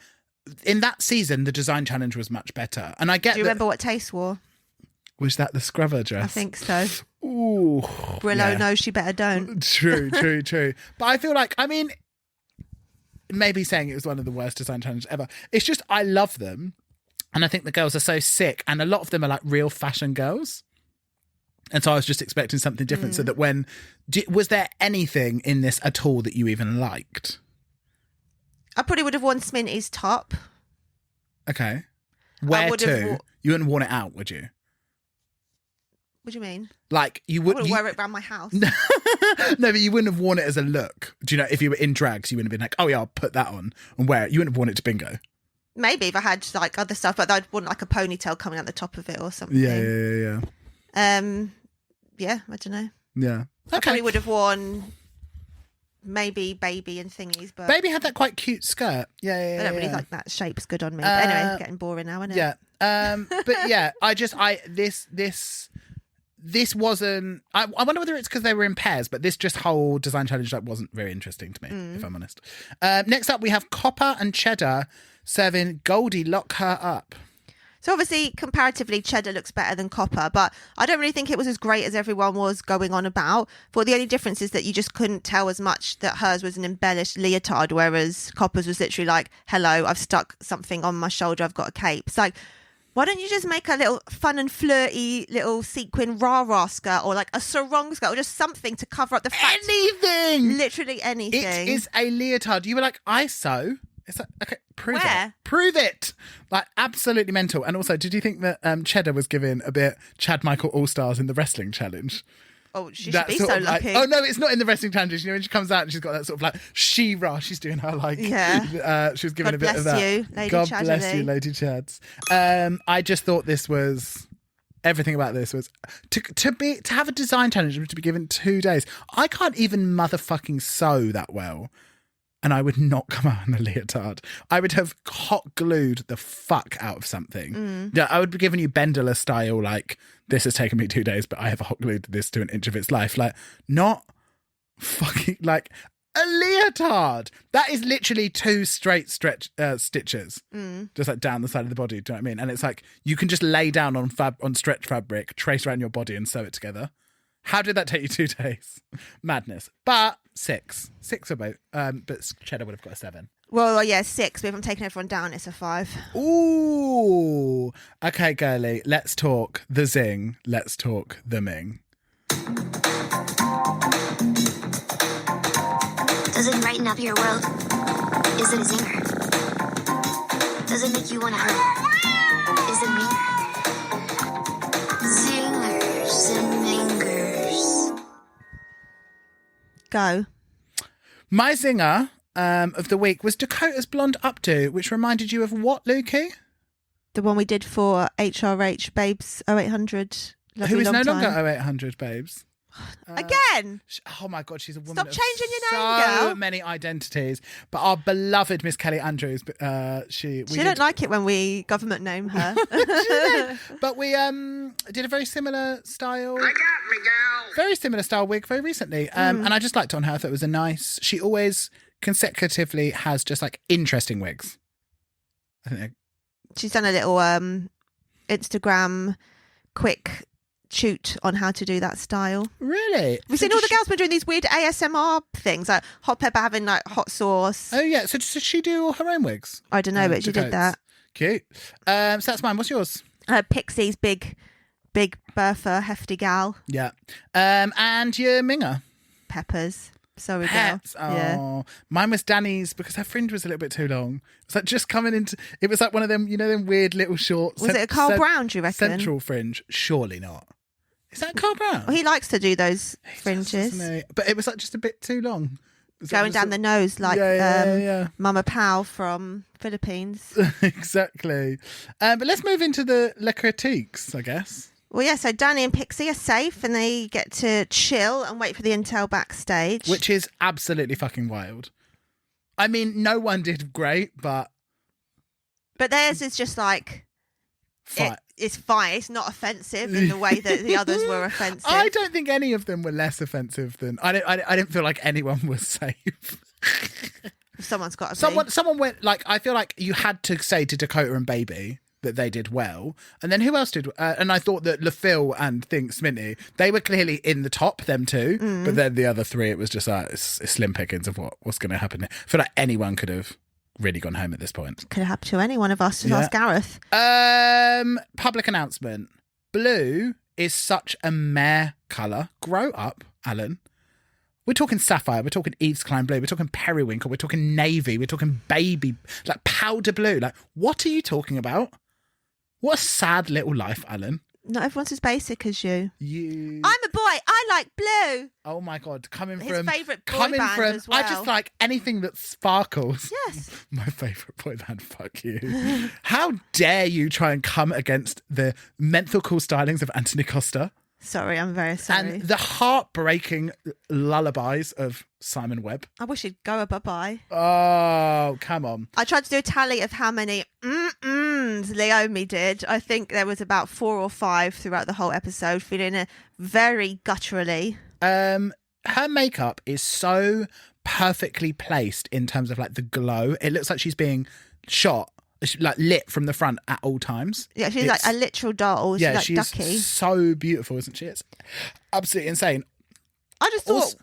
in that season, the design challenge was much better. And I get Do you remember what Taste wore? Was that the scrubber dress? I think so. Ooh. Brillo knows she better don't. True. But I feel like, I mean, maybe saying it was one of the worst design challenges ever. It's just, I love them. And I think the girls are so sick. And a lot of them are like real fashion girls. And so I was just expecting something different. So that was there anything in this at all that you even liked? I probably would have worn Sminty's top. Okay. Where to? You wouldn't have worn it out, would you? What do you mean? Like, you I wouldn't wouldn't wear it around my house. No, but you wouldn't have worn it as a look. Do you know, if you were in drags, you wouldn't have been like, oh yeah, I'll put that on and wear it. You wouldn't have worn it to bingo. Maybe if I had like other stuff, but I'd want like a ponytail coming out the top of it or something. Yeah. Yeah, I don't know. Yeah. I Okay. probably would have worn maybe Baby and thingies, but Baby had that quite cute skirt. Yeah. I don't really like that shape's good on me. But anyway, it's getting boring now, isn't it? Yeah. But yeah, this wasn't. I wonder whether it's because they were in pairs, but this just whole design challenge like wasn't very interesting to me, if I'm honest. Next up, we have Copper and Cheddar serving Goldie Lock Her Up. So obviously, comparatively, Cheddar looks better than Copper, but I don't really think it was as great as everyone was going on about. But the only difference is that you just couldn't tell as much that hers was an embellished leotard, whereas Copper's was literally like, hello, I've stuck something on my shoulder, I've got a cape. It's like, why don't you just make a little fun and flirty little sequin rah-rah skirt or like a sarong skirt or just something to cover up the fact. Anything! Literally anything. It is a leotard. You were like, I sew. It's like, okay, prove Where? it. Prove it. Like, absolutely mental. And also, did you think that Cheddar was given a bit Chad Michael All-Stars in the wrestling challenge? Oh, she That should be sort so of like, lucky. oh no, it's not in the wrestling challenges. You know, when she comes out and she's got that sort of like She-Ra. She's doing her like, Yeah. she was given God a bit of bless that. you, Lady God Chadley. bless you, Lady Chads. I just thought this was, everything about this was to have a design challenge to be given 2 days. I can't even motherfucking sew that well. And I would not come out in a leotard. I would have hot glued the fuck out of something. Yeah, I would be giving you Bendela style, like, this has taken me 2 days, but I have hot glued this to an inch of its life. Like, not fucking, like, a leotard. That is literally 2 straight stitches. Just like down the side of the body, do you know what I mean? And it's like, you can just lay down on stretch fabric, trace around your body and sew it together. How did that take you 2 days? Madness. But 6 about. But Cheddar would have got a 7. Well, yeah, 6, but if I'm taking everyone down, it's a 5. Ooh. Okay, girly. Let's talk the zing. Let's talk the ming. Does it brighten up your world? Is it a zinger? Does it make you want to hurt? Is it me? Zingers and mingers. Go. My zinger of the week was Dakota's Blonde Updo, which reminded you of what, Lukey? The one we did for HRH Babes 0800. Who is long no time. longer 0800 Babes. Again? Oh my God, she's a woman. Stop of changing your name, so girl. many identities. But our beloved Miss Kelly Andrews, she don't like it when we government name her. But we did a very similar style. I got me, gal. Very similar style wig very recently. And I just liked it on her. I thought it was a nice. She always consecutively has just like interesting wigs. I think She's done a little Instagram quick shoot on how to do that style. Really? We've seen all the girls been doing these weird ASMR things, like Hot Pepper having like hot sauce. Oh yeah. So does she do all her own wigs? I don't know, but she did that. Cute. So that's mine. What's yours? Pixie's big Bertha hefty gal. Yeah. And your Minger. Peppers. Sorry, girl. Pets. Oh, Yeah. Mine was Danny's because her fringe was a little bit too long. It's like just coming into. It was like one of them, them weird little short. Was it a Carl Brown? Do you reckon? Central fringe? Surely not. Is that Carl Brown? Well, he likes to do those fringes. Doesn't he? But it was like just a bit too long. Going down the nose like Mama Pao from Philippines. Exactly. But let's move into the Le Critiques, I guess. Well, yeah, so Danny and Pixie are safe and they get to chill and wait for the intel backstage. Which is absolutely fucking wild. I mean, no one did great, but theirs is just like... It's fine. It's not offensive in the way that the others were offensive. I don't think any of them were less offensive than... I didn't feel like anyone was safe. Someone's got to be. Someone went... Like, I feel like you had to say to Dakota and Baby that they did well. And then who else did... and I thought that LaPhil and Smitty, they were clearly in the top, them two. But then the other three, it was just like it's slim pickings of what's going to happen. I feel like anyone could have really gone home at this point. Could have happened to any one of us. Just ask Gareth. Public announcement. Blue is such a meh colour. Grow up, Alan. We're talking sapphire, we're talking Eve's Klein blue, we're talking periwinkle, we're talking navy, we're talking baby, like powder blue. Like, what are you talking about? What a sad little life, Alan. Not everyone's as basic as you. You... I'm a boy. I like blue. Oh my God. His favourite boy band as well. I just like anything that sparkles. Yes. My favourite boy band, fuck you. How dare you try and come against the menthol cool stylings of Anthony Costa? Sorry, I'm very sorry. And the heartbreaking lullabies of Simon Webb. I wish he'd go a bye-bye. Oh, come on. I tried to do a tally of how many Leomi did. I think there was about 4 or 5 throughout the whole episode, feeling very gutturally. Her makeup is so perfectly placed in terms of like the glow. It looks like she's being shot, like lit from the front at all times. Yeah, she's like a literal doll. She's like she's Ducky. So beautiful, isn't she? It's absolutely insane. I just thought... Also,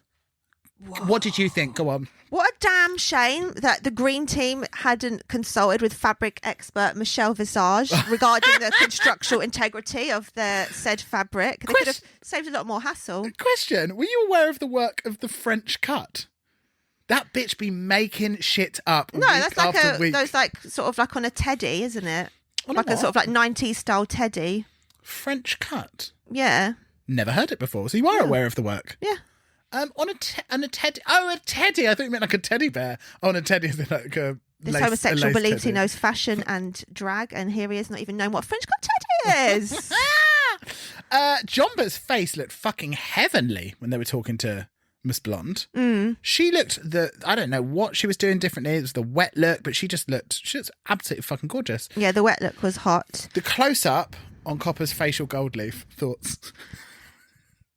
what did you think? Go on. What a damn shame that the green team hadn't consulted with fabric expert Michelle Visage regarding the constructional integrity of their said fabric. They could have saved a lot more hassle. Question, were you aware of the work of the French cut? That bitch be making shit up week that's like after week. Those like sort of like on a teddy, isn't it? On like a sort of like 90s style teddy. French cut? Yeah. Never heard it before. So you are aware of the work? Yeah. On a teddy. Oh, a teddy. I thought you meant like a teddy bear. Oh, on a teddy is like a This lace, homosexual believes teddy. he knows fashion and drag, and here he is not even knowing what French cut teddy is. Jomba's face looked fucking heavenly when they were talking to Miss Blonde. She looked I don't know what she was doing differently. It was the wet look, but she was absolutely fucking gorgeous. Yeah, the wet look was hot. The close up on Copper's facial gold leaf, thoughts?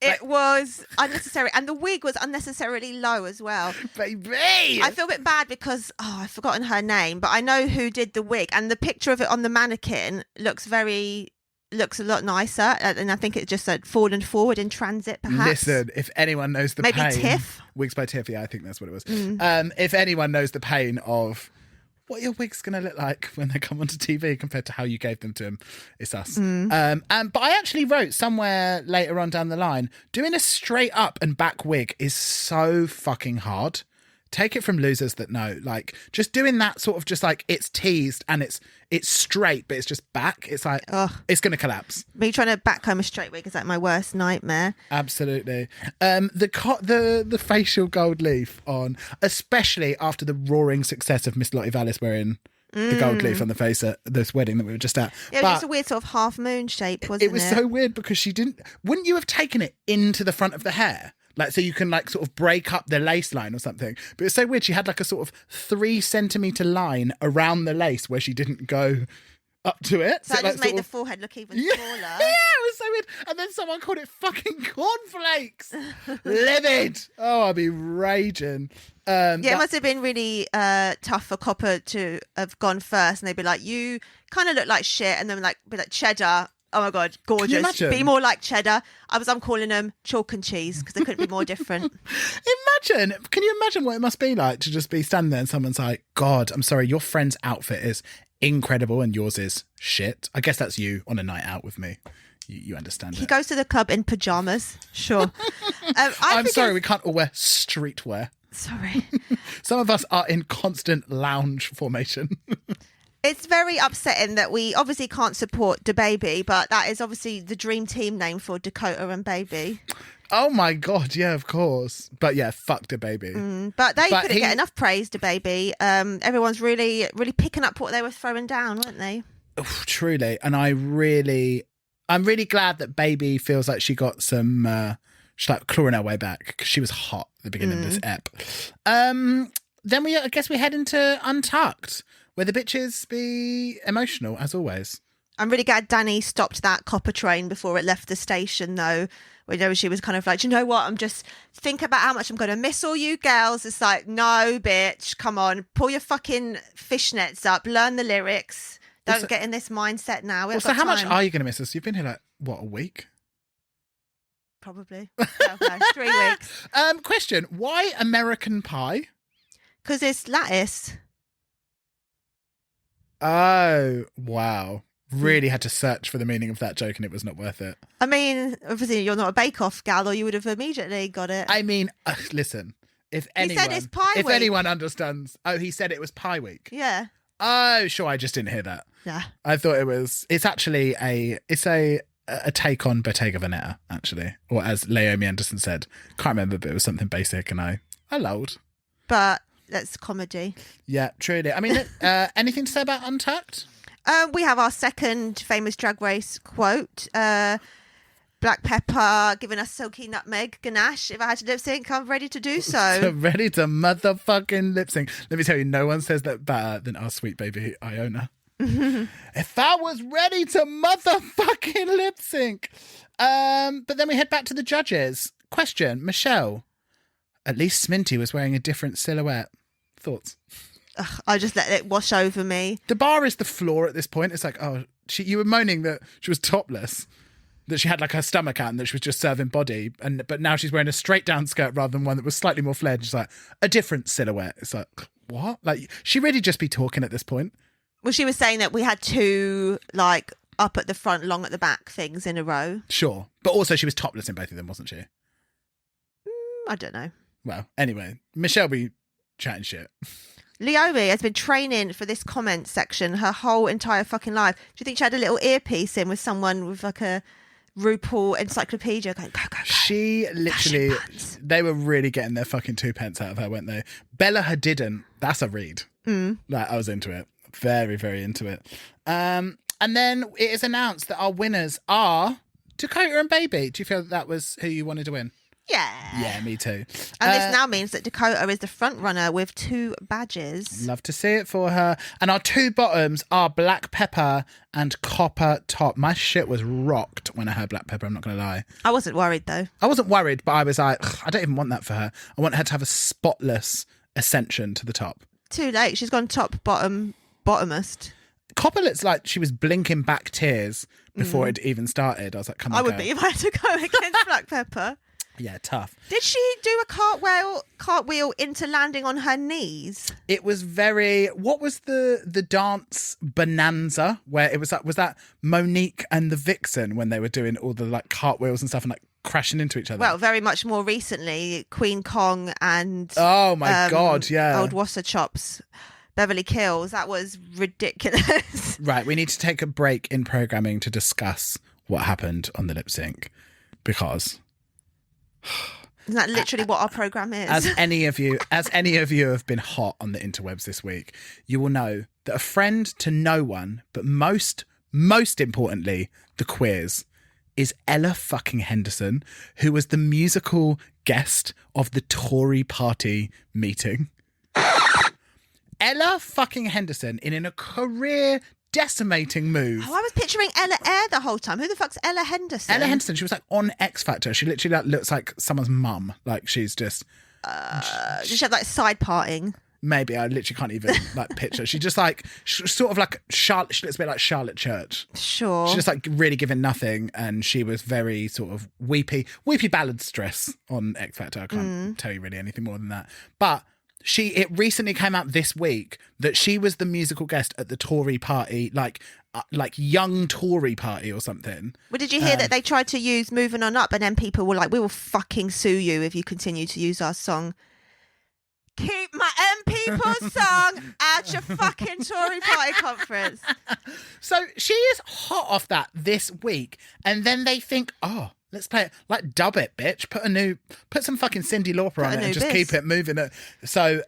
It was unnecessary, and the wig was unnecessarily low as well. Baby! I feel a bit bad because, I've forgotten her name, but I know who did the wig, and the picture of it on the mannequin looks a lot nicer, and I think it just fallen forward in transit, perhaps. Listen, if anyone knows the Maybe pain... Tiff? Wigs by Tiff, yeah, I think that's what it was. If anyone knows the pain of what your wig's going to look like when they come onto TV compared to how you gave them to him, it's us. But I actually wrote somewhere later on down the line, doing a straight up and back wig is so fucking hard. Take it from losers that know, like just doing that sort of just like it's teased and it's straight, but it's just back. It's like, it's going to collapse. Me trying to back home a straight wig is like my worst nightmare. Absolutely. The facial gold leaf on, especially after the roaring success of Miss Lottie Vallis wearing the gold leaf on the face at this wedding that we were just at. Yeah, but it's a weird sort of half moon shape, wasn't it? It was so weird because wouldn't you have taken it into the front of the hair? Like, so you can like sort of break up the lace line or something. But it's so weird. She had like a sort of 3 centimetre line around the lace where she didn't go up to it. So it just made the forehead look even taller. Yeah, it was so weird. And then someone called it fucking cornflakes. Livid. Oh, I'd be raging. It must have been really tough for Copper to have gone first, and they'd be like, you kind of looked like shit, and then like be like cheddar. Oh my god, gorgeous! imagine? Be more like cheddar. I'm calling them chalk and cheese because they couldn't be more different. Can you imagine what it must be like to just be standing there and someone's like, God, I'm sorry, your friend's outfit is incredible and yours is shit. I guess that's you on a night out with me. You understand He it. goes to the club in pajamas. Sure. I'm sorry, we can't all wear streetwear. Sorry. Some of us are in constant lounge formation. It's very upsetting that we obviously can't support DaBaby, but that is obviously the dream team name for Dakota and Baby. Oh my God, yeah, of course. But yeah, fuck DaBaby. But they couldn't get enough praise, DaBaby. Everyone's really, really picking up what they were throwing down, weren't they? Oof, truly. And I'm really glad that Baby feels like she got some, she's like clawing her way back because she was hot at the beginning of this ep. Then I guess we head into Untucked, where the bitches be emotional, as always. I'm really glad Danny stopped that copper train before it left the station, though. Where she was kind of like, do you know what? I'm just thinking about how much I'm going to miss all you girls. It's like, no, bitch, come on, pull your fucking fishnets up, learn the lyrics. Don't get in this mindset now. So how much are you going to miss us? You've been here like, what, a week? Probably. No, 3 weeks. Question, why American Pie? Because it's lettuce. Oh, wow. Really had to search for the meaning of that joke and it was not worth it. I mean, obviously you're not a bake-off gal or you would have immediately got it. I mean, listen, if said it's pie week. anyone understands, he said it was Pie Week. Yeah. Oh, sure, I just didn't hear that. Yeah. I thought it's actually a take on Bottega Veneta, actually. Or as Naomi Anderson said, can't remember, but it was something basic and I lulled. But that's comedy. Yeah, truly. I mean, anything to say about Untucked? We have our second famous Drag Race quote. Black Pepper giving us silky nutmeg ganache. If I had to lip sync, I'm ready to do so. Ready to motherfucking lip sync. Let me tell you, no one says that better than our sweet baby Iona. If I was ready to motherfucking lip sync. But then we head back to the judges. Question, Michelle. At least Sminty was wearing a different silhouette. Thoughts? I just let it wash over me. The bar is the floor at this point. It's like, oh, you were moaning that she was topless, that she had like her stomach out and that she was just serving body. But now she's wearing a straight down skirt rather than one that was slightly more flared. She's like, a different silhouette. It's like, what? Like, she really just be talking at this point. Well, she was saying that we had 2 like up at the front, long at the back things in a row. Sure. But also she was topless in both of them, wasn't she? I don't know. Well, anyway, Michelle be chatting shit. Leomi has been training for this comment section her whole entire fucking life. Do you think she had a little earpiece in with someone with like a RuPaul encyclopedia going, go, go, go? She literally, they were really getting their fucking 2 pence out of her, weren't they? Bella Hadid'n't. That's a read. Like, I was into it. Very, very into it. And then it is announced that our winners are Dakota and Baby. Do you feel that was who you wanted to win? Yeah. Yeah, me too. And this now means that Dakota is the front runner with 2 badges. Love to see it for her. And our 2 bottoms are Black Pepper and Copper Top. My shit was rocked when I heard Black Pepper, I'm not going to lie. I wasn't worried though. I wasn't worried, but I was like, I don't even want that for her. I want her to have a spotless ascension to the top. Too late. She's gone top, bottom, bottomest. Copper looks like she was blinking back tears before it even started. I was like, come on, I would be if I had to go against Black Pepper. Yeah, tough. Did she do a cartwheel into landing on her knees? It was very. What was the dance bonanza where it was like? Was that Monique and the Vixen when they were doing all the like cartwheels and stuff and like crashing into each other? Well, very much more recently, Queen Kong and oh my god, yeah, Old Wasser Chops, Beverly Kills. That was ridiculous. Right, we need to take a break in programming to discuss what happened on the lip sync because. Isn't that literally what our program is? As any of you have been hot on the interwebs this week, you will know that a friend to no one, but most importantly, the queers, is Ella fucking Henderson, who was the musical guest of the Tory party meeting. Ella fucking Henderson in a career decimating move. Oh, I was picturing Ella Air the whole time. Who the fuck's Ella Henderson? Ella Henderson, she was like on X Factor. She literally like, looks like someone's mum. Like she's just... Does she have like side parting? Maybe I literally can't even like picture. She just like sort of like Charlotte. She looks a bit like Charlotte Church. Sure. She's just like really giving nothing, and she was very sort of weepy balladstress on X Factor. I can't tell you really anything more than that. But it recently came out this week that she was the musical guest at the Tory party, like young Tory party or something. Well, did you hear that they tried to use "Moving On Up" and then people were like, "We will fucking sue you if you continue to use our song." Keep my people's song at your fucking Tory party conference. So she is hot off that this week, and then they think, oh, let's play it, like dub it, bitch. Put some fucking Cyndi Lauper on it and just keep it moving. So,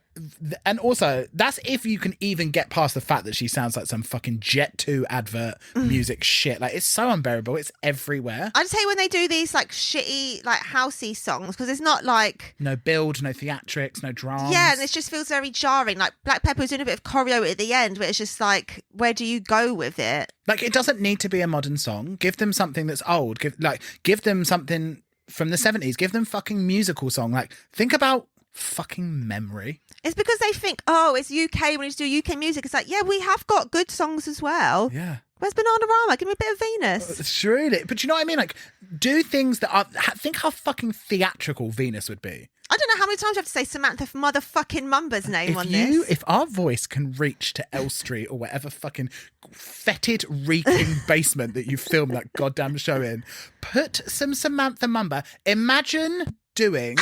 and also that's if you can even get past the fact that she sounds like some fucking Jet 2 advert music shit. Like it's so unbearable. It's everywhere. I just hate when they do these like shitty, like housey songs because it's not like no build, no theatrics, no drums. Yeah, and it just feels very jarring. Like Black Pepper was doing a bit of choreo at the end, but it's just like, where do you go with it? Like it doesn't need to be a modern song. Give them something that's old. Give them something from the 70s. Give them fucking musical song. Like think about fucking Memory. It's because they think, oh, it's UK, we need to do UK music. It's like, yeah, we have got good songs as well. Yeah. Where's Bananarama? Give me a bit of Venus. Surely. But you know what I mean? Like, do things that are... Think how fucking theatrical Venus would be. I don't know how many times I have to say Samantha motherfucking Mumba's name on this. If our voice can reach to L Street or whatever fucking fetid, reeking basement that you filmed that goddamn show in, put some Samantha Mumba. Imagine doing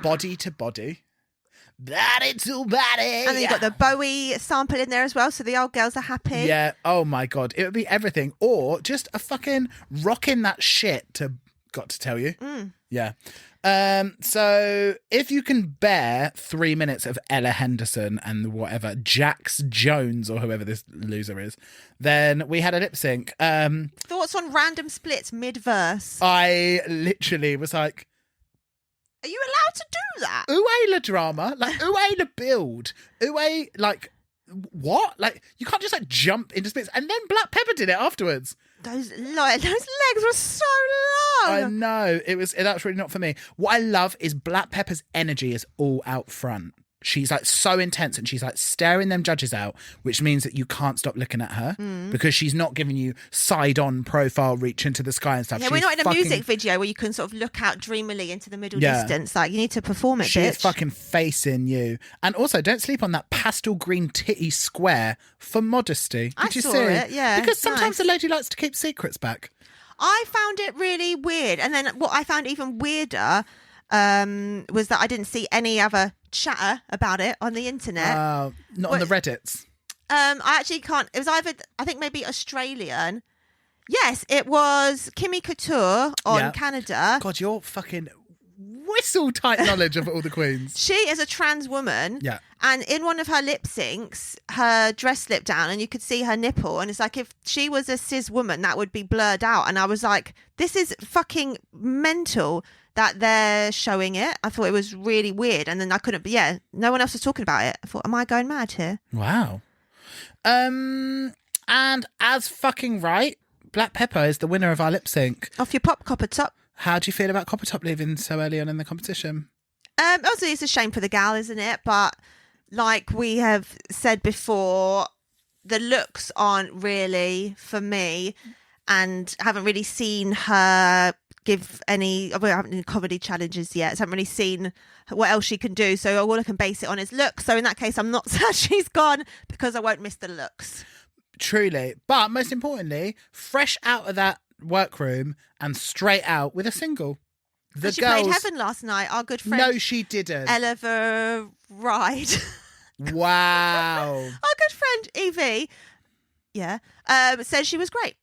Body to Body. Body to body. And then you've got the Bowie sample in there as well, so the old girls are happy. Yeah, oh my God. It would be everything. Or just a fucking rocking that shit to Got to Tell You. Yeah. So if you can bear 3 minutes of Ella Henderson and whatever, Jax Jones or whoever this loser is, then we had a lip sync. Thoughts on random splits mid-verse? I literally was like, are you allowed to do that? Uwe la drama, like Uwe la build, Uwe like what? Like you can't just like jump into space. And then Black Pepper did it afterwards. Those legs were so long. I know that's really not for me. What I love is Black Pepper's energy is all out front. She's like so intense and she's like staring them judges out, which means that you can't stop looking at her because she's not giving you side-on profile reach into the sky and stuff. Yeah, we're not in a music video where you can sort of look out dreamily into the middle distance. Like you need to perform it, She's bitch. fucking facing you. And also, don't sleep on that pastel green titty square for modesty. Did you saw see it, yeah. Because sometimes nice. the lady likes to keep secrets back. I found it really weird. And then what I found even weirder was that I didn't see any other chatter about it on the internet. Not on the Reddits. I actually can't. It was either, I think maybe Australian. Yes, it was Kimmy Couture on Canada. God, you're fucking whistle tight knowledge of all the queens. She is a trans woman. Yeah. And in one of her lip syncs, her dress slipped down and you could see her nipple. And it's like, if she was a cis woman, that would be blurred out. And I was like, this is fucking mental that they're showing it. I thought it was really weird. And then I couldn't, no one else was talking about it. I thought, am I going mad here? Wow. And as fucking right, Black Pepper is the winner of our lip sync. Off your pop, Copper Top. How do you feel about Copper Top leaving so early on in the competition? Also, it's a shame for the gal, isn't it? But like we have said before, the looks aren't really for me, and haven't really seen her give any. We haven't done comedy challenges yet, so I haven't really seen what else she can do. So all I can base it on is looks. So in that case, I'm not sad she's gone because I won't miss the looks. Truly, but most importantly, fresh out of that workroom and straight out with a single. She played Heaven last night. Our good friend. No, she didn't. Ella Ride. Wow. Our good friend Evie. Yeah. Says she was great.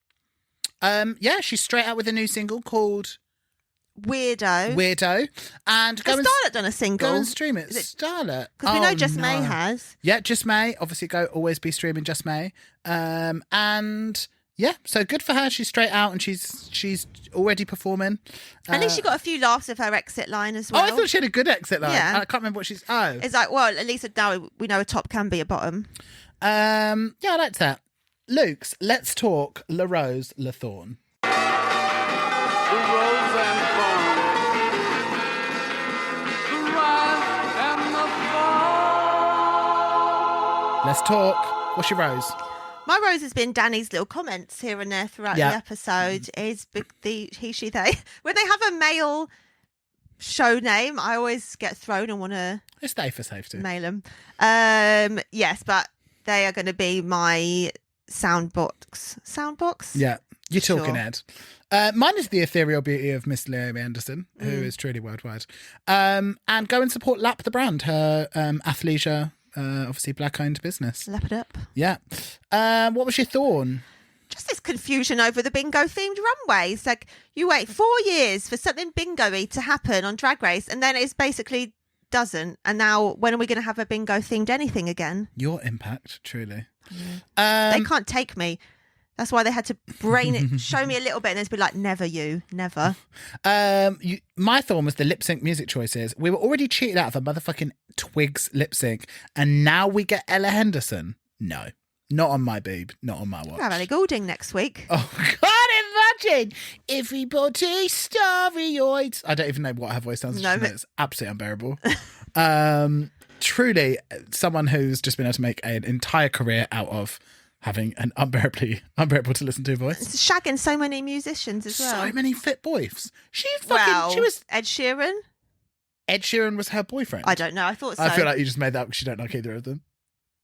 Yeah, she's straight out with a new single called Weirdo. And Has Starlet done a single? Go and stream it. Starlet. Because we know Just May has. Yeah, Just May. Obviously, always be streaming Just May. And yeah, so good for her. She's straight out and she's already performing. At least she got a few laughs of her exit line as well. Oh, I thought she had a good exit line. Yeah. I can't remember what she's. Oh, it's like, well, at least now we know a top can be a bottom. Yeah, I liked that. Luke's, let's talk La Rose La Thorn. Let's talk. What's your rose? My rose has been Danny's little comments here and there throughout the episode. Is the he, she, they. When they have a male show name, I always get thrown and want to. It's there for safety. Mail them. Yes, but they are going to be my soundbox. Soundbox? Yeah, you're talking, Sure. Ed. Mine is the ethereal beauty of Miss Naomi Anderson, who is truly worldwide. And go and support Lap the brand, her athleisure, obviously black-owned business. Lap it up. Yeah. What was your thorn? Just this confusion over the bingo themed runways. Like, you wait 4 years for something bingo-y to happen on Drag Race, and then it's basically doesn't. And now, when are we going to have a bingo themed anything again? Your impact, truly. They can't take me. That's why they had to show me a little bit and then be like, never you, never. My thorn was the lip sync music choices. We were already cheated out of a motherfucking Twigs lip sync, and now we get Ella Henderson. No, not on my boob, not on my watch. We'll have Ellie Goulding next week. Oh, God, imagine everybody starry-eyed. I don't even know what her voice sounds like. No, It's absolutely unbearable. Truly, someone who's just been able to make an entire career out of having an unbearable to listen to voice. It's shagging so many musicians as well. So many fit boys. She was Ed Sheeran. Ed Sheeran was her boyfriend. I don't know. I thought so. I feel like you just made that up because you don't like either of them.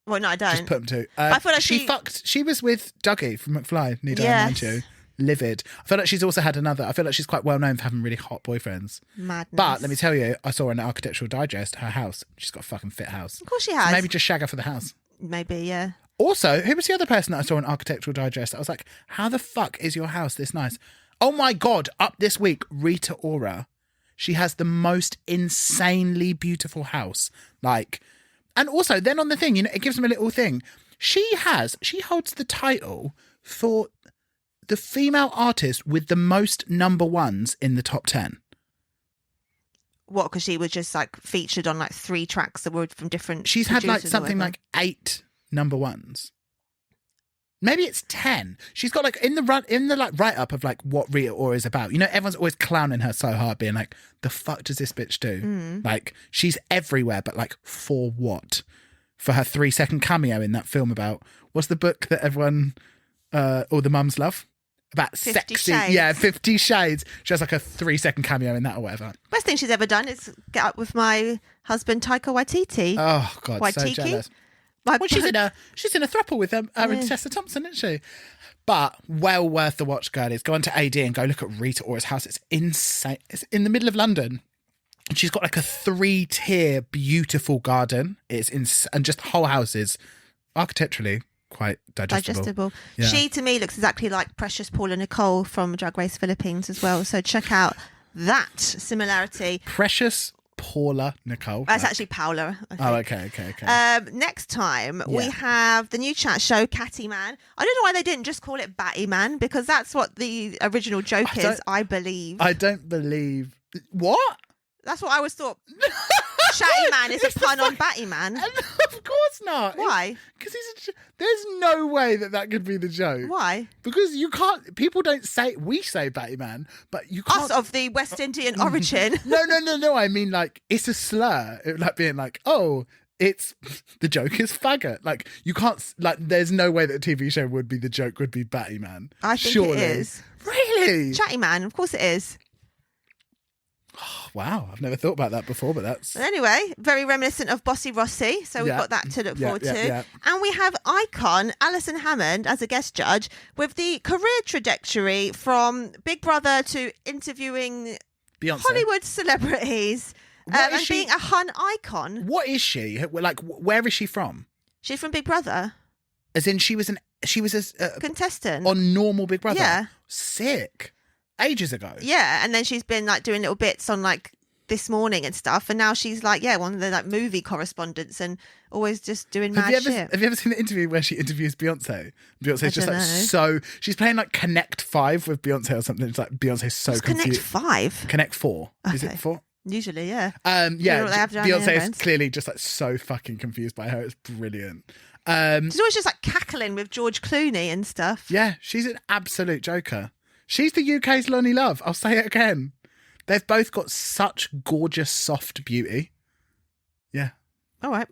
Well, no, I don't. Just put them two. I feel like she fucked. She was with Dougie from McFly. Need I remind you? Livid. I feel like she's also had another. I feel like she's quite well known for having really hot boyfriends. Madness. But let me tell you, I saw her in the Architectural Digest, her house. She's got a fucking fit house. Of course she has. So maybe just shag her for the house. Maybe, yeah. Also, who was the other person that I saw in Architectural Digest? I was like, how the fuck is your house this nice? Oh my God, up this week, Rita Ora. She has the most insanely beautiful house. Like, and also then on the thing, you know, it gives them a little thing. She holds the title for the female artist with the most number ones in the top 10. What, because she was just like featured on like 3 tracks that were from different She's had like producers or something whatever. like 8 number ones. Maybe it's 10. She's got like in the like write up of like what Rita Ora is about. You know, everyone's always clowning her so hard, being like, "The fuck does this bitch do?" Like she's everywhere, but like for what? For her 3-second cameo in that film about what's the book that everyone, all the mums love about 50 sexy, Shades. yeah, 50 Shades. She has like a 3-second cameo in that or whatever. Best thing she's ever done is get up with my husband Taika Waititi. Oh God, so Waititi? jealous. My Well, she's in a throuple with her and Tessa Thompson, isn't she? But well worth the watch, girlies. Go onto AD and go look at Rita Ora's house. It's insane. It's in the middle of London. And she's got like a 3-tier beautiful garden. And just the whole house is architecturally quite digestible. Yeah. She to me looks exactly like Precious Paula Nicole from Drag Race Philippines as well. So check out that similarity. Precious Paula Nicole. That's actually Paula. I think. Oh, okay. Next time we have the new chat show, Catty Man. I don't know why they didn't just call it Batty Man, because that's what the original joke is, I believe. I don't believe. What? That's what I always thought. Shatty Man is a pun on Batty Man. Of course not. Why? Because there's no way that could be the joke. Why? Because you can't. People don't say. We say Batty Man, but you can't. Us of the West Indian origin. No. I mean, like, it's a slur. It, like being like, oh, it's the joke is faggot. Like, you can't. Like, there's no way that a TV show would be the joke would be Batty Man. I think Surely. it is. Really? Chatty Man, of course it is. Wow, I've never thought about that before, but that's... But anyway, very reminiscent of Bossy Rossi, so we've got that to look forward to. Yeah. And we have icon Alison Hammond as a guest judge with the career trajectory from Big Brother to interviewing Beyonce. Hollywood celebrities and is she- being a Hun icon. What is she? Like, where is she from? She's from Big Brother. As in, she was a Contestant. on normal Big Brother. Yeah. Sick. Ages ago. Yeah, and then she's been like doing little bits on like This Morning and stuff, and now she's like, one of the like movie correspondents and always just doing mad shit. Have you ever seen the interview where she interviews Beyonce? Beyonce's just don't like know. she's playing like Connect 5 with Beyonce or something. It's like Beyonce's so It's confused. Connect 5. Connect 4. Is Okay. it 4? Usually, yeah. Yeah, You know what they have down their Beyonce is phones? clearly just like so fucking confused by her. It's brilliant. She's always just like cackling with George Clooney and stuff. Yeah, she's an absolute joker. She's the UK's Lonnie Love. I'll say it again. They've both got such gorgeous, soft beauty. Yeah. All right.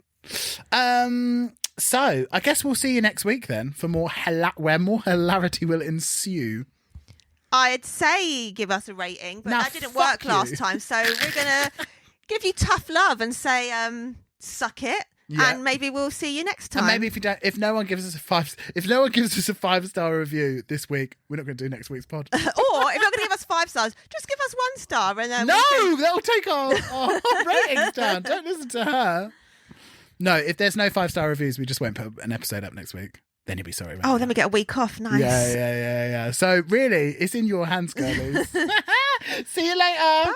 So I guess we'll see you next week then for where more hilarity will ensue. I'd say give us a rating, but Now, that didn't fuck work last you. time. So we're going to give you tough love and say, suck it. Yeah. And maybe we'll see you next time. And maybe if no one gives us a 5-star review this week, we're not going to do next week's pod. Or if you're going to give us 5 stars, just give us 1 star. And then No, that'll take our ratings down. Don't listen to her. No, if there's no 5-star reviews, we just won't put an episode up next week. Then you'll be sorry. Right? Oh, then we get a week off. Nice. Yeah. So really, it's in your hands, girlies. See you later. Bye.